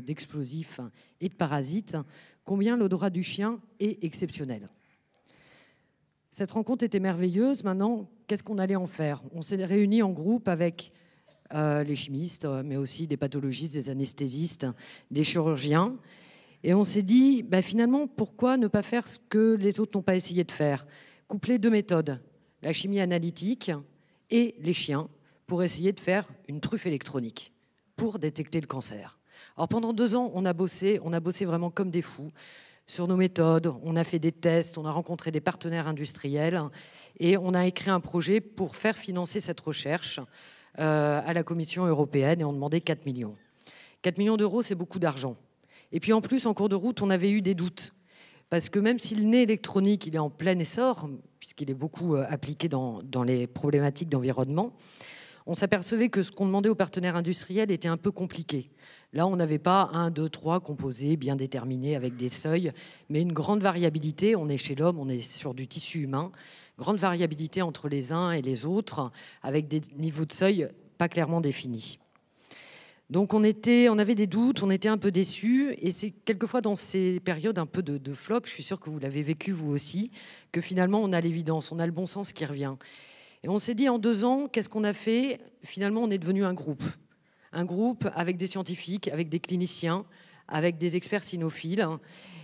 d'explosifs et de parasites, combien l'odorat du chien est exceptionnel. Cette rencontre était merveilleuse. Maintenant, qu'est-ce qu'on allait en faire? On s'est réunis en groupe avec les chimistes, mais aussi des pathologistes, des anesthésistes, des chirurgiens. Et on s'est dit, finalement, pourquoi ne pas faire ce que les autres n'ont pas essayé de faire? Coupler 2 méthodes, la chimie analytique et les chiens, pour essayer de faire une truffe électronique pour détecter le cancer. Alors pendant 2 ans, on a bossé vraiment comme des fous sur nos méthodes, on a fait des tests, on a rencontré des partenaires industriels et on a écrit un projet pour faire financer cette recherche à la Commission européenne et on demandait 4 millions. 4 millions d'euros, c'est beaucoup d'argent. Et puis en plus, en cours de route, on avait eu des doutes. Parce que même si le nez électronique, il est en plein essor, puisqu'il est beaucoup appliqué dans les problématiques d'environnement, on s'apercevait que ce qu'on demandait aux partenaires industriels était un peu compliqué. Là, on n'avait pas 1, 2, 3 composés bien déterminés avec des seuils, mais une grande variabilité. On est chez l'homme, on est sur du tissu humain. Grande variabilité entre les uns et les autres, avec des niveaux de seuil pas clairement définis. Donc on avait des doutes, on était un peu déçus, et c'est quelquefois dans ces périodes un peu de flop, je suis sûre que vous l'avez vécu vous aussi, que finalement on a l'évidence, on a le bon sens qui revient. Et on s'est dit en 2 ans, qu'est-ce qu'on a fait? Finalement, on est devenu un groupe avec des scientifiques, avec des cliniciens, avec des experts cynophiles.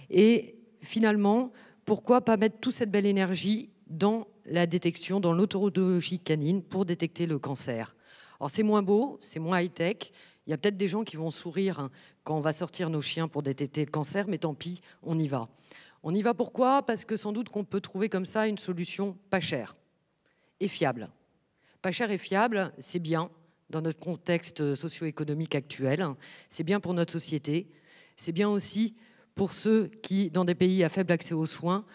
Et finalement, pourquoi pas mettre toute cette belle énergie dans la détection, dans l'otorhodologie canine pour détecter le cancer? Alors c'est moins beau, c'est moins high-tech. Il y a peut-être des gens qui vont sourire quand on va sortir nos chiens pour détecter le cancer, mais tant pis, on y va. On y va pourquoi? Parce que sans doute qu'on peut trouver comme ça une solution pas chère et fiable. Pas cher et fiable, c'est bien dans notre contexte socio-économique actuel, c'est bien pour notre société, c'est bien aussi pour ceux qui, dans des pays à faible accès aux soins,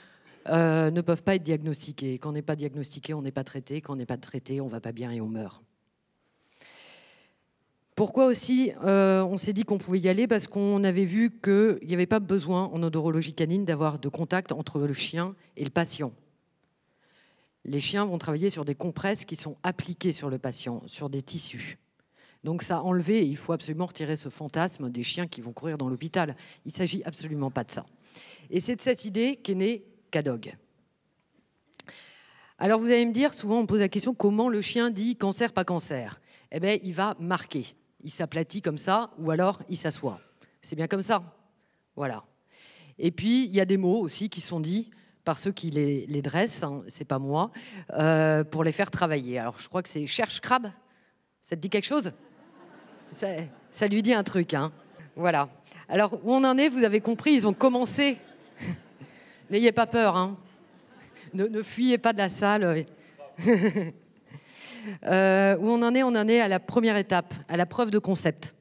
ne peuvent pas être diagnostiqués. Quand on n'est pas diagnostiqué, on n'est pas traité. Quand on n'est pas traité, on ne va pas bien et on meurt. Pourquoi aussi on s'est dit qu'on pouvait y aller? Parce qu'on avait vu qu'il n'y avait pas besoin en odorologie canine d'avoir de contact entre le chien et le patient. Les chiens vont travailler sur des compresses qui sont appliquées sur le patient, sur des tissus. Donc ça a enlevé, et il faut absolument retirer ce fantasme des chiens qui vont courir dans l'hôpital. Il ne s'agit absolument pas de ça. Et c'est de cette idée qu'est né Cadog. Alors vous allez me dire, souvent on me pose la question, comment le chien dit cancer, pas cancer? Eh bien, il va marquer. Il s'aplatit comme ça, ou alors il s'assoit. C'est bien comme ça. Voilà. Et puis, il y a des mots aussi qui sont dits par ceux qui les dressent, hein, c'est pas moi, pour les faire travailler. Alors, je crois que c'est cherche crabe. Ça te dit quelque chose? Ça lui dit un truc, hein. Voilà. Alors, où on en est, vous avez compris, ils ont commencé. N'ayez pas peur, hein. Ne fuyez pas de la salle. Où on en est à la première étape, à la preuve de concept.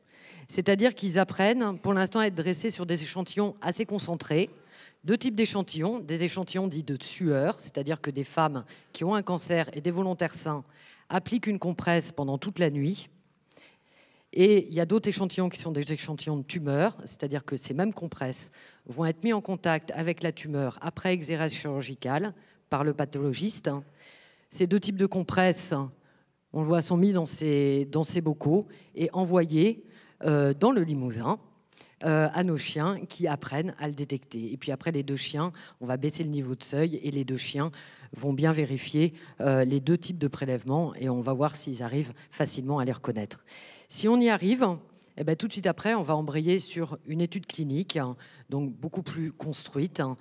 C'est-à-dire qu'ils apprennent, pour l'instant, à être dressés sur des échantillons assez concentrés. 2 types d'échantillons, des échantillons dits de tueurs, c'est-à-dire que des femmes qui ont un cancer et des volontaires sains appliquent une compresse pendant toute la nuit. Et il y a d'autres échantillons qui sont des échantillons de tumeurs, c'est-à-dire que ces mêmes compresses vont être mis en contact avec la tumeur après exérèse chirurgicale par le pathologiste. Ces 2 types de compresses, on le voit, sont mis dans ces bocaux et envoyés dans le Limousin à nos chiens qui apprennent à le détecter. Et puis après, les 2 chiens, on va baisser le niveau de seuil et les 2 chiens vont bien vérifier les 2 types de prélèvements et on va voir s'ils arrivent facilement à les reconnaître. Si on y arrive, eh bien, tout de suite après, on va embrayer sur une étude clinique, hein, donc beaucoup plus construite, hein,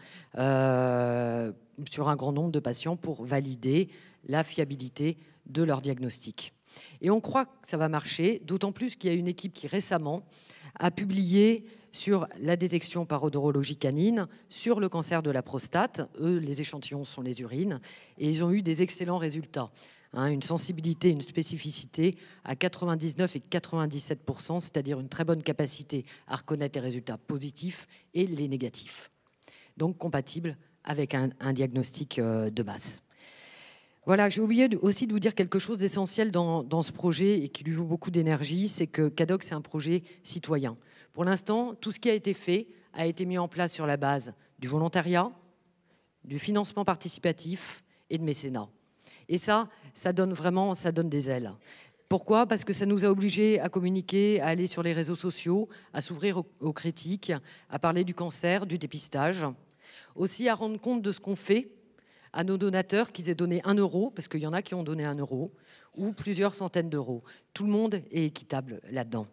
sur un grand nombre de patients pour valider la fiabilité de leur diagnostic. Et on croit que ça va marcher, d'autant plus qu'il y a une équipe qui récemment a publié sur la détection par odorologie canine, sur le cancer de la prostate. Eux, les échantillons sont les urines, et ils ont eu des excellents résultats. Hein, une sensibilité, une spécificité à 99 et 97%, c'est-à-dire une très bonne capacité à reconnaître les résultats positifs et les négatifs. Donc compatible avec un diagnostic de masse. Voilà, j'ai oublié aussi de vous dire quelque chose d'essentiel dans ce projet et qui lui joue beaucoup d'énergie, c'est que Cadog, c'est un projet citoyen. Pour l'instant, tout ce qui a été fait a été mis en place sur la base du volontariat, du financement participatif et de mécénat. Et ça donne des ailes. Pourquoi? Parce que ça nous a obligés à communiquer, à aller sur les réseaux sociaux, à s'ouvrir aux critiques, à parler du cancer, du dépistage, aussi à rendre compte de ce qu'on fait à nos donateurs, qu'ils aient donné 1 euro, parce qu'il y en a qui ont donné 1 euro, ou plusieurs centaines d'euros. Tout le monde est équitable là-dedans.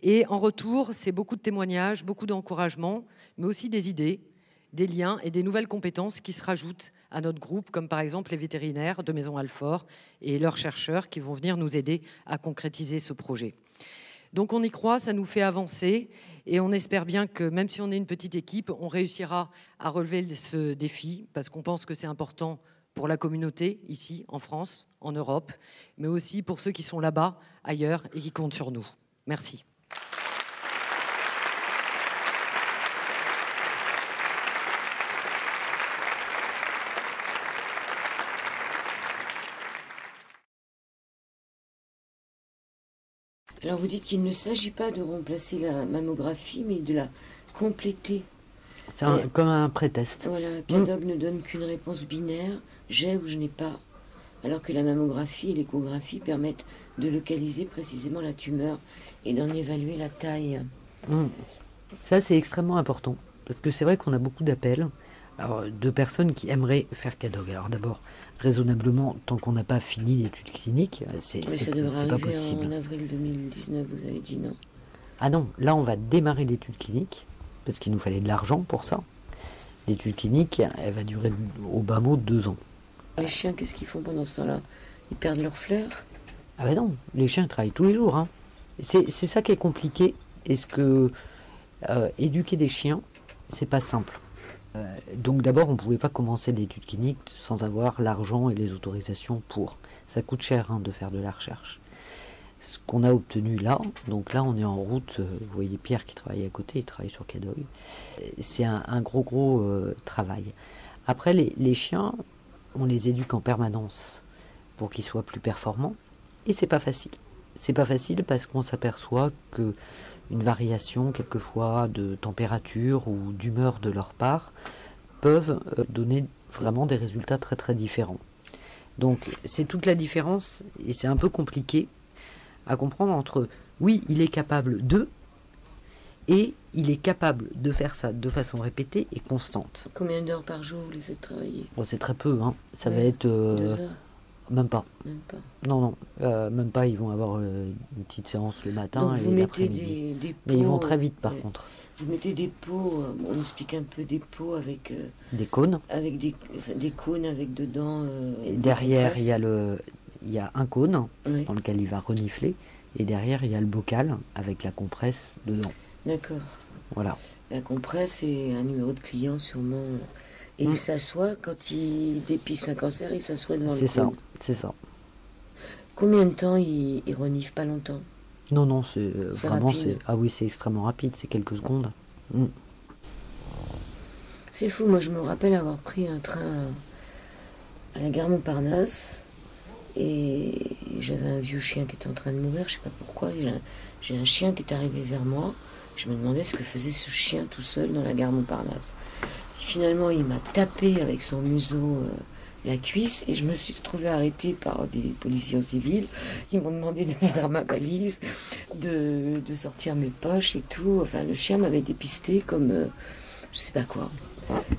Et en retour, c'est beaucoup de témoignages, beaucoup d'encouragements, mais aussi des idées, des liens et des nouvelles compétences qui se rajoutent à notre groupe, comme par exemple les vétérinaires de Maison Alfort et leurs chercheurs qui vont venir nous aider à concrétiser ce projet. Donc on y croit, ça nous fait avancer et on espère bien que même si on est une petite équipe, on réussira à relever ce défi parce qu'on pense que c'est important pour la communauté ici en France, en Europe, mais aussi pour ceux qui sont là-bas, ailleurs et qui comptent sur nous. Merci. Alors vous dites qu'il ne s'agit pas de remplacer la mammographie, mais de la compléter. C'est comme un pré-test. Voilà, Cadog ne donne qu'une réponse binaire, j'ai ou je n'ai pas, alors que la mammographie et l'échographie permettent de localiser précisément la tumeur et d'en évaluer la taille. Ça, c'est extrêmement important, parce que c'est vrai qu'on a beaucoup d'appels de personnes qui aimeraient faire Cadog. Alors d'abord, raisonnablement, tant qu'on n'a pas fini l'étude clinique, c'est pas possible. En avril 2019, vous avez dit non. Ah non, là on va démarrer l'étude clinique, parce qu'il nous fallait de l'argent pour ça. L'étude clinique, elle va durer au bas mot 2 ans. Les chiens, qu'est-ce qu'ils font pendant ce temps-là? Ils perdent leur flair? Ah ben non, les chiens travaillent tous les jours. Hein. C'est ça qui est compliqué. Est-ce que éduquer des chiens, c'est pas simple. Donc d'abord, on ne pouvait pas commencer l'étude clinique sans avoir l'argent et les autorisations pour. Ça coûte cher de faire de la recherche. Ce qu'on a obtenu là, donc là on est en route, vous voyez Pierre qui travaille à côté, il travaille sur Cadog. C'est un gros travail. Après les chiens, on les éduque en permanence pour qu'ils soient plus performants, et c'est pas facile. C'est pas facile parce qu'on s'aperçoit que une variation quelquefois de température ou d'humeur de leur part peuvent donner vraiment des résultats très très différents. Donc c'est toute la différence et c'est un peu compliqué à comprendre entre oui, il est capable de et il est capable de faire ça de façon répétée et constante. Combien d'heures par jour vous les faites travailler? Bon, c'est très peu, ça va être 2 heures. Même pas. Même pas. Non, même pas. Ils vont avoir une petite séance le matin. Donc et vous mettez l'après-midi. des pots. Mais ils vont très vite par contre. Vous mettez des pots, on explique un peu des pots avec des cônes. Avec des cônes avec dedans. Derrière, il y a un cône dans lequel il va renifler. Et derrière, il y a le bocal avec la compresse dedans. D'accord. Voilà. La compresse et un numéro de client sûrement. Et il s'assoit, quand il dépiste un cancer, il s'assoit devant le cône. C'est ça. Combien de temps il renifle? Pas longtemps? Non, c'est vraiment... rapide. Ah oui, c'est extrêmement rapide, c'est quelques secondes. C'est fou, moi je me rappelle avoir pris un train à la gare Montparnasse et j'avais un vieux chien qui était en train de mourir, je sais pas pourquoi. J'ai un chien qui est arrivé vers moi, je me demandais ce que faisait ce chien tout seul dans la gare Montparnasse. Finalement, il m'a tapé avec son museau la cuisse et je me suis retrouvée arrêtée par des policiers en civil qui m'ont demandé d'ouvrir ma valise, de sortir mes poches et tout. Enfin, le chien m'avait dépisté comme je sais pas quoi.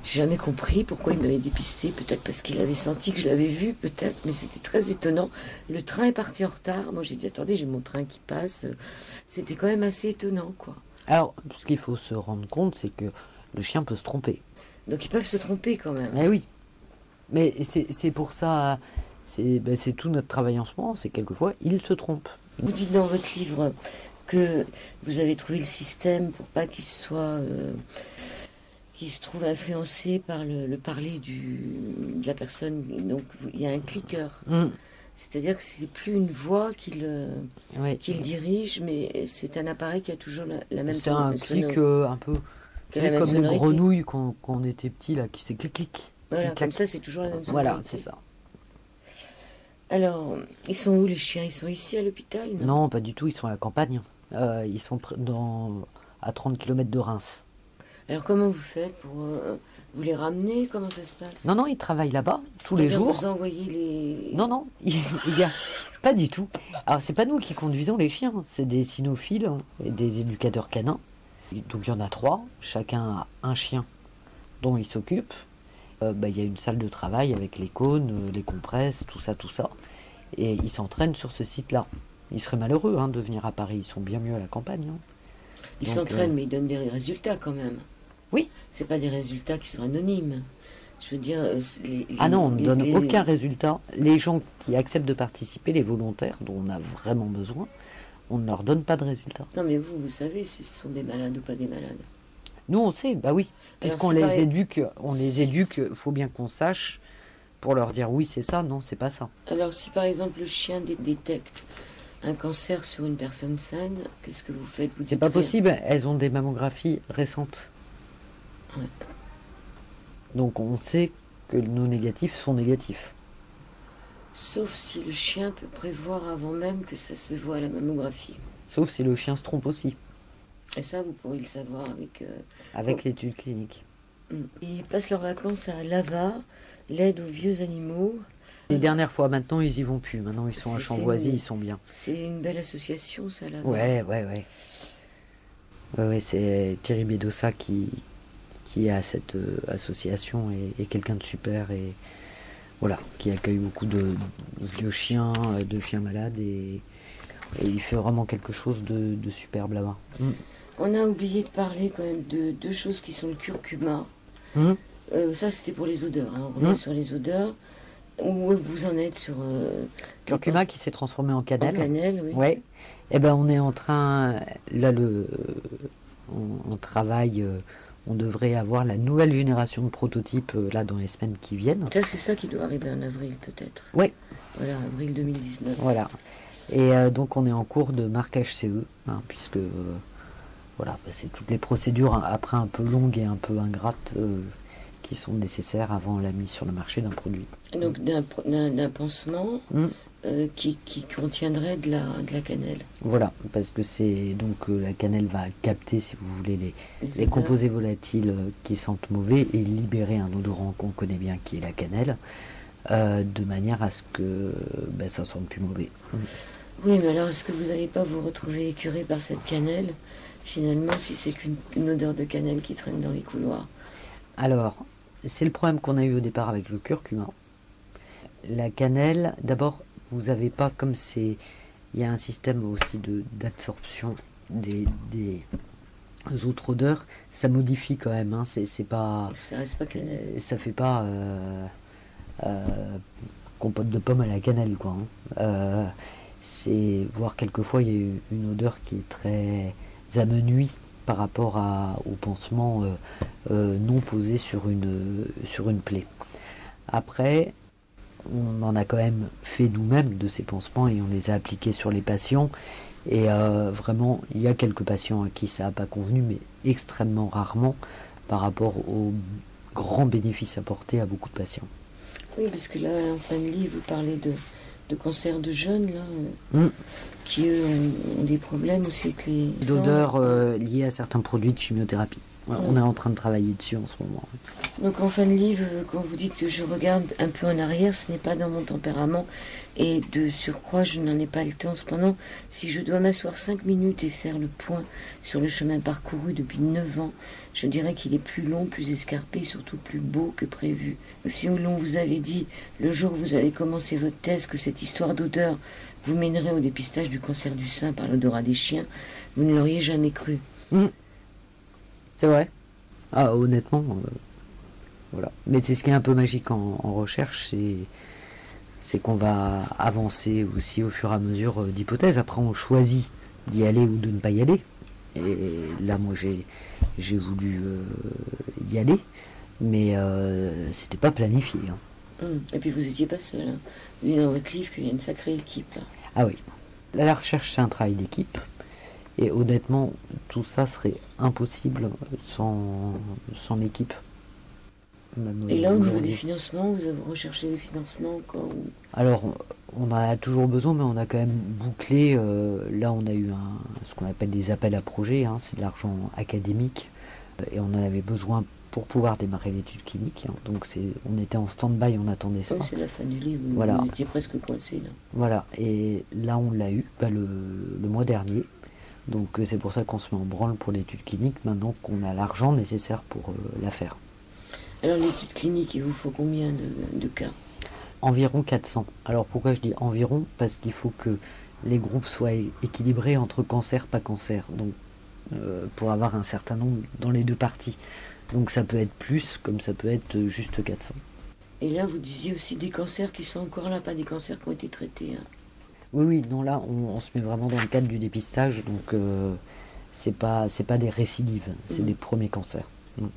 J'ai jamais compris pourquoi il m'avait dépisté. Peut-être parce qu'il avait senti que je l'avais vu, peut-être, mais c'était très étonnant. Le train est parti en retard. Moi, j'ai dit attendez, j'ai mon train qui passe. C'était quand même assez étonnant, quoi. Alors, ce qu'il faut se rendre compte, c'est que le chien peut se tromper. Donc ils peuvent se tromper quand même. Eh oui. Mais c'est pour ça, c'est tout notre travail en ce moment, c'est quelquefois, il se trompe. Vous dites dans votre livre que vous avez trouvé le système pour pas qu'il se trouve influencé par le parler de la personne. Donc il y a un cliqueur. C'est-à-dire que c'est plus une voix qui le dirige, mais c'est un appareil qui a toujours la même C'est un clic un peu... Comme une grenouille quand on était petit, là, qui c'est clic. Voilà, comme ça, c'est toujours la même sonorité. Voilà, c'est ça. Alors, ils sont où les chiens? Ils sont ici à l'hôpital? Non, pas du tout, ils sont à la campagne. Ils sont à 30 km de Reims. Alors, comment vous faites pour... vous les ramenez? Comment ça se passe? Non, ils travaillent là-bas, tous les jours. Vous envoyez les... Non, il y a... Pas du tout. Alors, c'est pas nous qui conduisons les chiens, c'est des cynophiles et des éducateurs canins. Donc il y en a 3, chacun a un chien dont il s'occupe. Il y a une salle de travail avec les cônes, les compresses, tout ça. Et ils s'entraînent sur ce site-là. Ils seraient malheureux de venir à Paris, ils sont bien mieux à la campagne. Ils s'entraînent, mais ils donnent des résultats quand même. Oui. C'est pas des résultats qui sont anonymes. Je veux dire... on ne donne aucun résultat. Les gens qui acceptent de participer, les volontaires dont on a vraiment besoin, on ne leur donne pas de résultats. Non, mais vous savez si ce sont des malades ou pas des malades. Nous, on sait, oui. Puisqu'on les éduque, il faut bien qu'on sache pour leur dire oui, c'est ça, non, c'est pas ça. Alors, si par exemple le chien détecte un cancer sur une personne saine, qu'est-ce que vous faites? C'est pas possible, elles ont des mammographies récentes. Ouais. Donc, on sait que nos négatifs sont négatifs. Sauf si le chien peut prévoir avant même que ça se voit à la mammographie. Sauf si le chien se trompe aussi, Et ça, vous pourrez le savoir avec... avec l'étude clinique. Ils passent leurs vacances à Lava, l'aide aux vieux animaux. Les dernières fois, maintenant, ils y vont plus. Maintenant, ils sont à Chamboisy, ils sont bien. C'est une belle association, ça, Lava. Ouais. Ouais, c'est Thierry Bédossa qui est à cette association et quelqu'un de super et voilà, qui accueille beaucoup de vieux chiens, de chiens malades et il fait vraiment quelque chose de superbe là-bas. On a oublié de parler quand même de deux choses qui sont le curcuma. Ça, c'était pour les odeurs. On revient sur les odeurs. Où vous en êtes sur... Curcuma qui s'est transformé en cannelle. En cannelle, oui. Ouais. Eh ben, on est en train... Là, on travaille... on devrait avoir la nouvelle génération de prototypes là dans les semaines qui viennent. Ça, c'est ça qui doit arriver en avril, peut-être. Oui. Voilà, avril 2019. Voilà. Et donc, on est en cours de marquage CE, puisque... voilà, c'est toutes les procédures après un peu longues et un peu ingrates qui sont nécessaires avant la mise sur le marché d'un produit. Donc d'un pansement qui contiendrait de la cannelle. Voilà, parce que c'est donc la cannelle va capter, si vous voulez, les composés volatiles qui sentent mauvais et libérer un odorant qu'on connaît bien qui est la cannelle, de manière à ce que ça sente plus mauvais. Oui, mais alors est-ce que vous n'allez pas vous retrouver écœuré par cette cannelle, finalement, si c'est qu'une odeur de cannelle qui traîne dans les couloirs? Alors, c'est le problème qu'on a eu au départ avec le curcuma. La cannelle, d'abord, vous n'avez pas comme c'est... Il y a un système aussi d'absorption des autres odeurs. Ça modifie quand même, c'est pas... Ça reste pas cannelle. Ça fait pas compote de pommes à la cannelle, quoi. C'est... Voire quelquefois, il y a eu une odeur qui est très amenuie par rapport au pansement non posé sur une plaie. Après, on en a quand même fait nous-mêmes de ces pansements et on les a appliqués sur les patients. Et vraiment, il y a quelques patients à qui ça n'a pas convenu, mais extrêmement rarement par rapport aux grands bénéfices apportés à beaucoup de patients. Oui, parce que là, en fin de livre, vous parlez de cancer de jeunes, là, qui eux ont des problèmes aussi avec les d'odeurs liées à certains produits de chimiothérapie. On est en train de travailler dessus en ce moment. Donc en fin de livre, quand vous dites que je regarde un peu en arrière, ce n'est pas dans mon tempérament et de surcroît, je n'en ai pas le temps. Cependant, si je dois m'asseoir 5 minutes et faire le point sur le chemin parcouru depuis 9 ans, je dirais qu'il est plus long, plus escarpé et surtout plus beau que prévu. Si l'on vous avait dit, le jour où vous avez commencé votre thèse, que cette histoire d'odeur vous mènerait au dépistage du cancer du sein par l'odorat des chiens, vous ne l'auriez jamais cru. C'est vrai. Ah, honnêtement, voilà. Mais c'est ce qui est un peu magique en recherche, c'est qu'on va avancer aussi au fur et à mesure d'hypothèses. Après, on choisit d'y aller ou de ne pas y aller. Et là, moi, j'ai voulu y aller, mais c'était pas planifié. Et puis, vous n'étiez pas seul. Vous dites dans votre livre qu'il y a une sacrée équipe. Ah oui. La recherche, c'est un travail d'équipe. Et honnêtement, tout ça serait impossible sans l'équipe. Et là, au niveau des financements, vous avez recherché des financements encore Alors, on a toujours besoin, mais on a quand même bouclé. Là, on a eu ce qu'on appelle des appels à projets. C'est de l'argent académique. Et on en avait besoin pour pouvoir démarrer l'étude clinique. Donc, on était en stand-by, on attendait ça. Oui, c'est la fin du livre. Voilà. Vous étiez presque coincé, là. Voilà. Et là, on l'a eu le mois dernier. Donc c'est pour ça qu'on se met en branle pour l'étude clinique maintenant qu'on a l'argent nécessaire pour la faire. Alors l'étude clinique, il vous faut combien de cas? Environ 400. Alors pourquoi je dis environ? Parce qu'il faut que les groupes soient équilibrés entre cancer, pas cancer. Donc pour avoir un certain nombre dans les deux parties. Donc ça peut être plus comme ça peut être juste 400. Et là vous disiez aussi des cancers qui sont encore là, pas des cancers qui ont été traités. Oui, non, là, on se met vraiment dans le cadre du dépistage, donc c'est pas des récidives, c'est des premiers cancers. Vous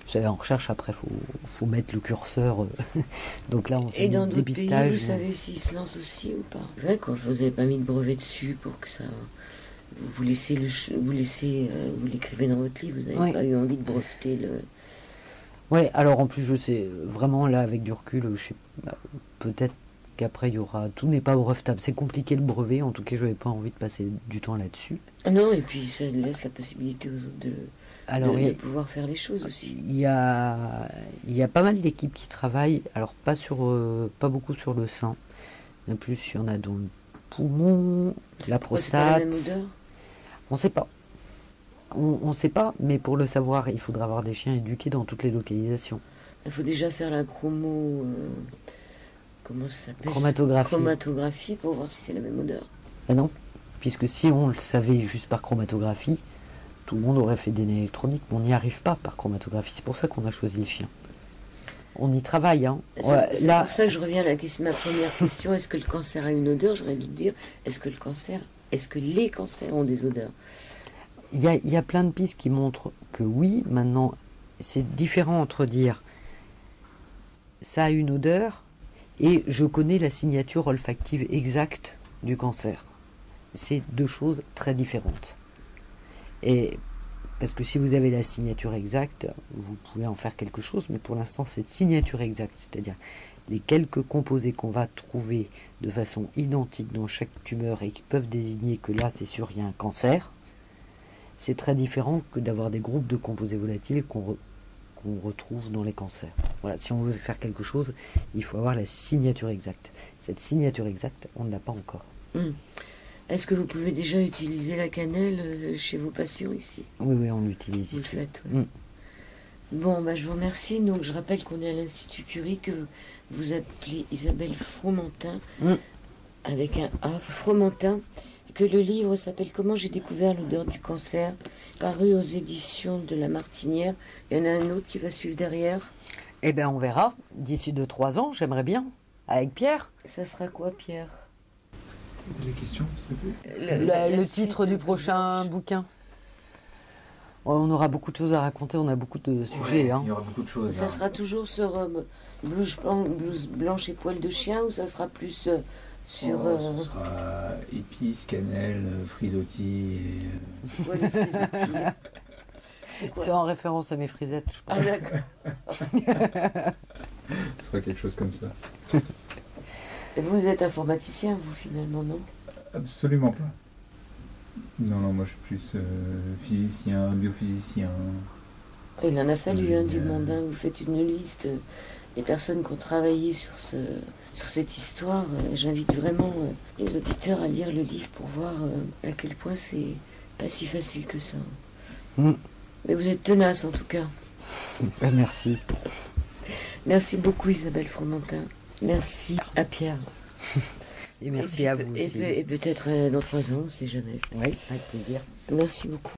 savez, en recherche, après, faut mettre le curseur. Donc là, on s'est mis dans le dépistage. Pays, vous savez s'ils se lancent aussi ou pas? Ouais, quand vous n'avez pas mis de brevet dessus pour que ça... Vous l'écrivez dans votre livre, vous n'avez pas eu envie de breveter le... Ouais, alors en plus, je sais, vraiment, là, avec du recul, je sais peut-être qu'après il y aura, tout n'est pas brevetable. C'est compliqué le brevet, en tout cas je n'avais pas envie de passer du temps là-dessus. Non, et puis ça laisse la possibilité aux autres de pouvoir faire les choses aussi. Il y a pas mal d'équipes qui travaillent, alors pas beaucoup sur le sein, mais plus il y en a dans le poumon, la prostate. C'est pas la même odeur ? On ne sait pas. On ne sait pas, mais pour le savoir, il faudra avoir des chiens éduqués dans toutes les localisations. Il faut déjà faire la comment ça s'appelle ? Chromatographie pour voir si c'est la même odeur. Ben non, puisque si on le savait juste par chromatographie, tout le monde aurait fait des nez électroniques, mais on n'y arrive pas par chromatographie. C'est pour ça qu'on a choisi le chien. On y travaille. Hein. C'est pour ça que je reviens à ma première question. Est-ce que le cancer a une odeur ? J'aurais dû te dire, est-ce que les cancers ont des odeurs ? Il y a plein de pistes qui montrent que oui. Maintenant, c'est différent entre dire ça a une odeur et je connais la signature olfactive exacte du cancer. C'est deux choses très différentes. Et parce que si vous avez la signature exacte, vous pouvez en faire quelque chose, mais pour l'instant, cette signature exacte, c'est-à-dire les quelques composés qu'on va trouver de façon identique dans chaque tumeur et qui peuvent désigner que là, c'est sûr, il y a un cancer, c'est très différent que d'avoir des groupes de composés volatiles qu'on retrouve dans les cancers. Voilà, si on veut faire quelque chose, il faut avoir la signature exacte. Cette signature exacte, on ne l'a pas encore. Est-ce que vous pouvez déjà utiliser la cannelle chez vos patients ici ? Oui, on l'utilise ici. Bon, je vous remercie. Donc, je rappelle qu'on est à l'Institut Curie, que vous appelez Isabelle Fromentin, avec un A, Fromentin, que le livre s'appelle « Comment j'ai découvert l'odeur du cancer », paru aux éditions de La Martinière. Il y en a un autre qui va suivre derrière. Eh bien, on verra. D'ici 2-3 ans, j'aimerais bien. Avec Pierre. Ça sera quoi, Pierre ? La question, c'était le titre du prochain bouquin. On aura beaucoup de choses à raconter, on a beaucoup de sujets. Il y aura beaucoup de choses. Ça sera toujours sur blouse blanche et poils de chien, ou ça sera plus sur... Ce sera épices, cannelle, frisottis. C'est quoi les frisottis ? C'est en référence à mes frisettes, je pense. Ah d'accord. Ce sera quelque chose comme ça. Et vous êtes informaticien, vous, finalement, non ? Absolument pas. Non, moi je suis plus physicien, biophysicien. Il en a fallu du monde. Vous faites une liste des personnes qui ont travaillé sur cette histoire. J'invite vraiment les auditeurs à lire le livre pour voir à quel point c'est pas si facile que ça. Mais vous êtes tenace, en tout cas. Merci. Merci beaucoup, Isabelle Fromentin. Merci à Pierre. Et merci à vous aussi. Et peut-être dans 3 ans, on ne sait jamais. Oui, avec plaisir. Merci beaucoup.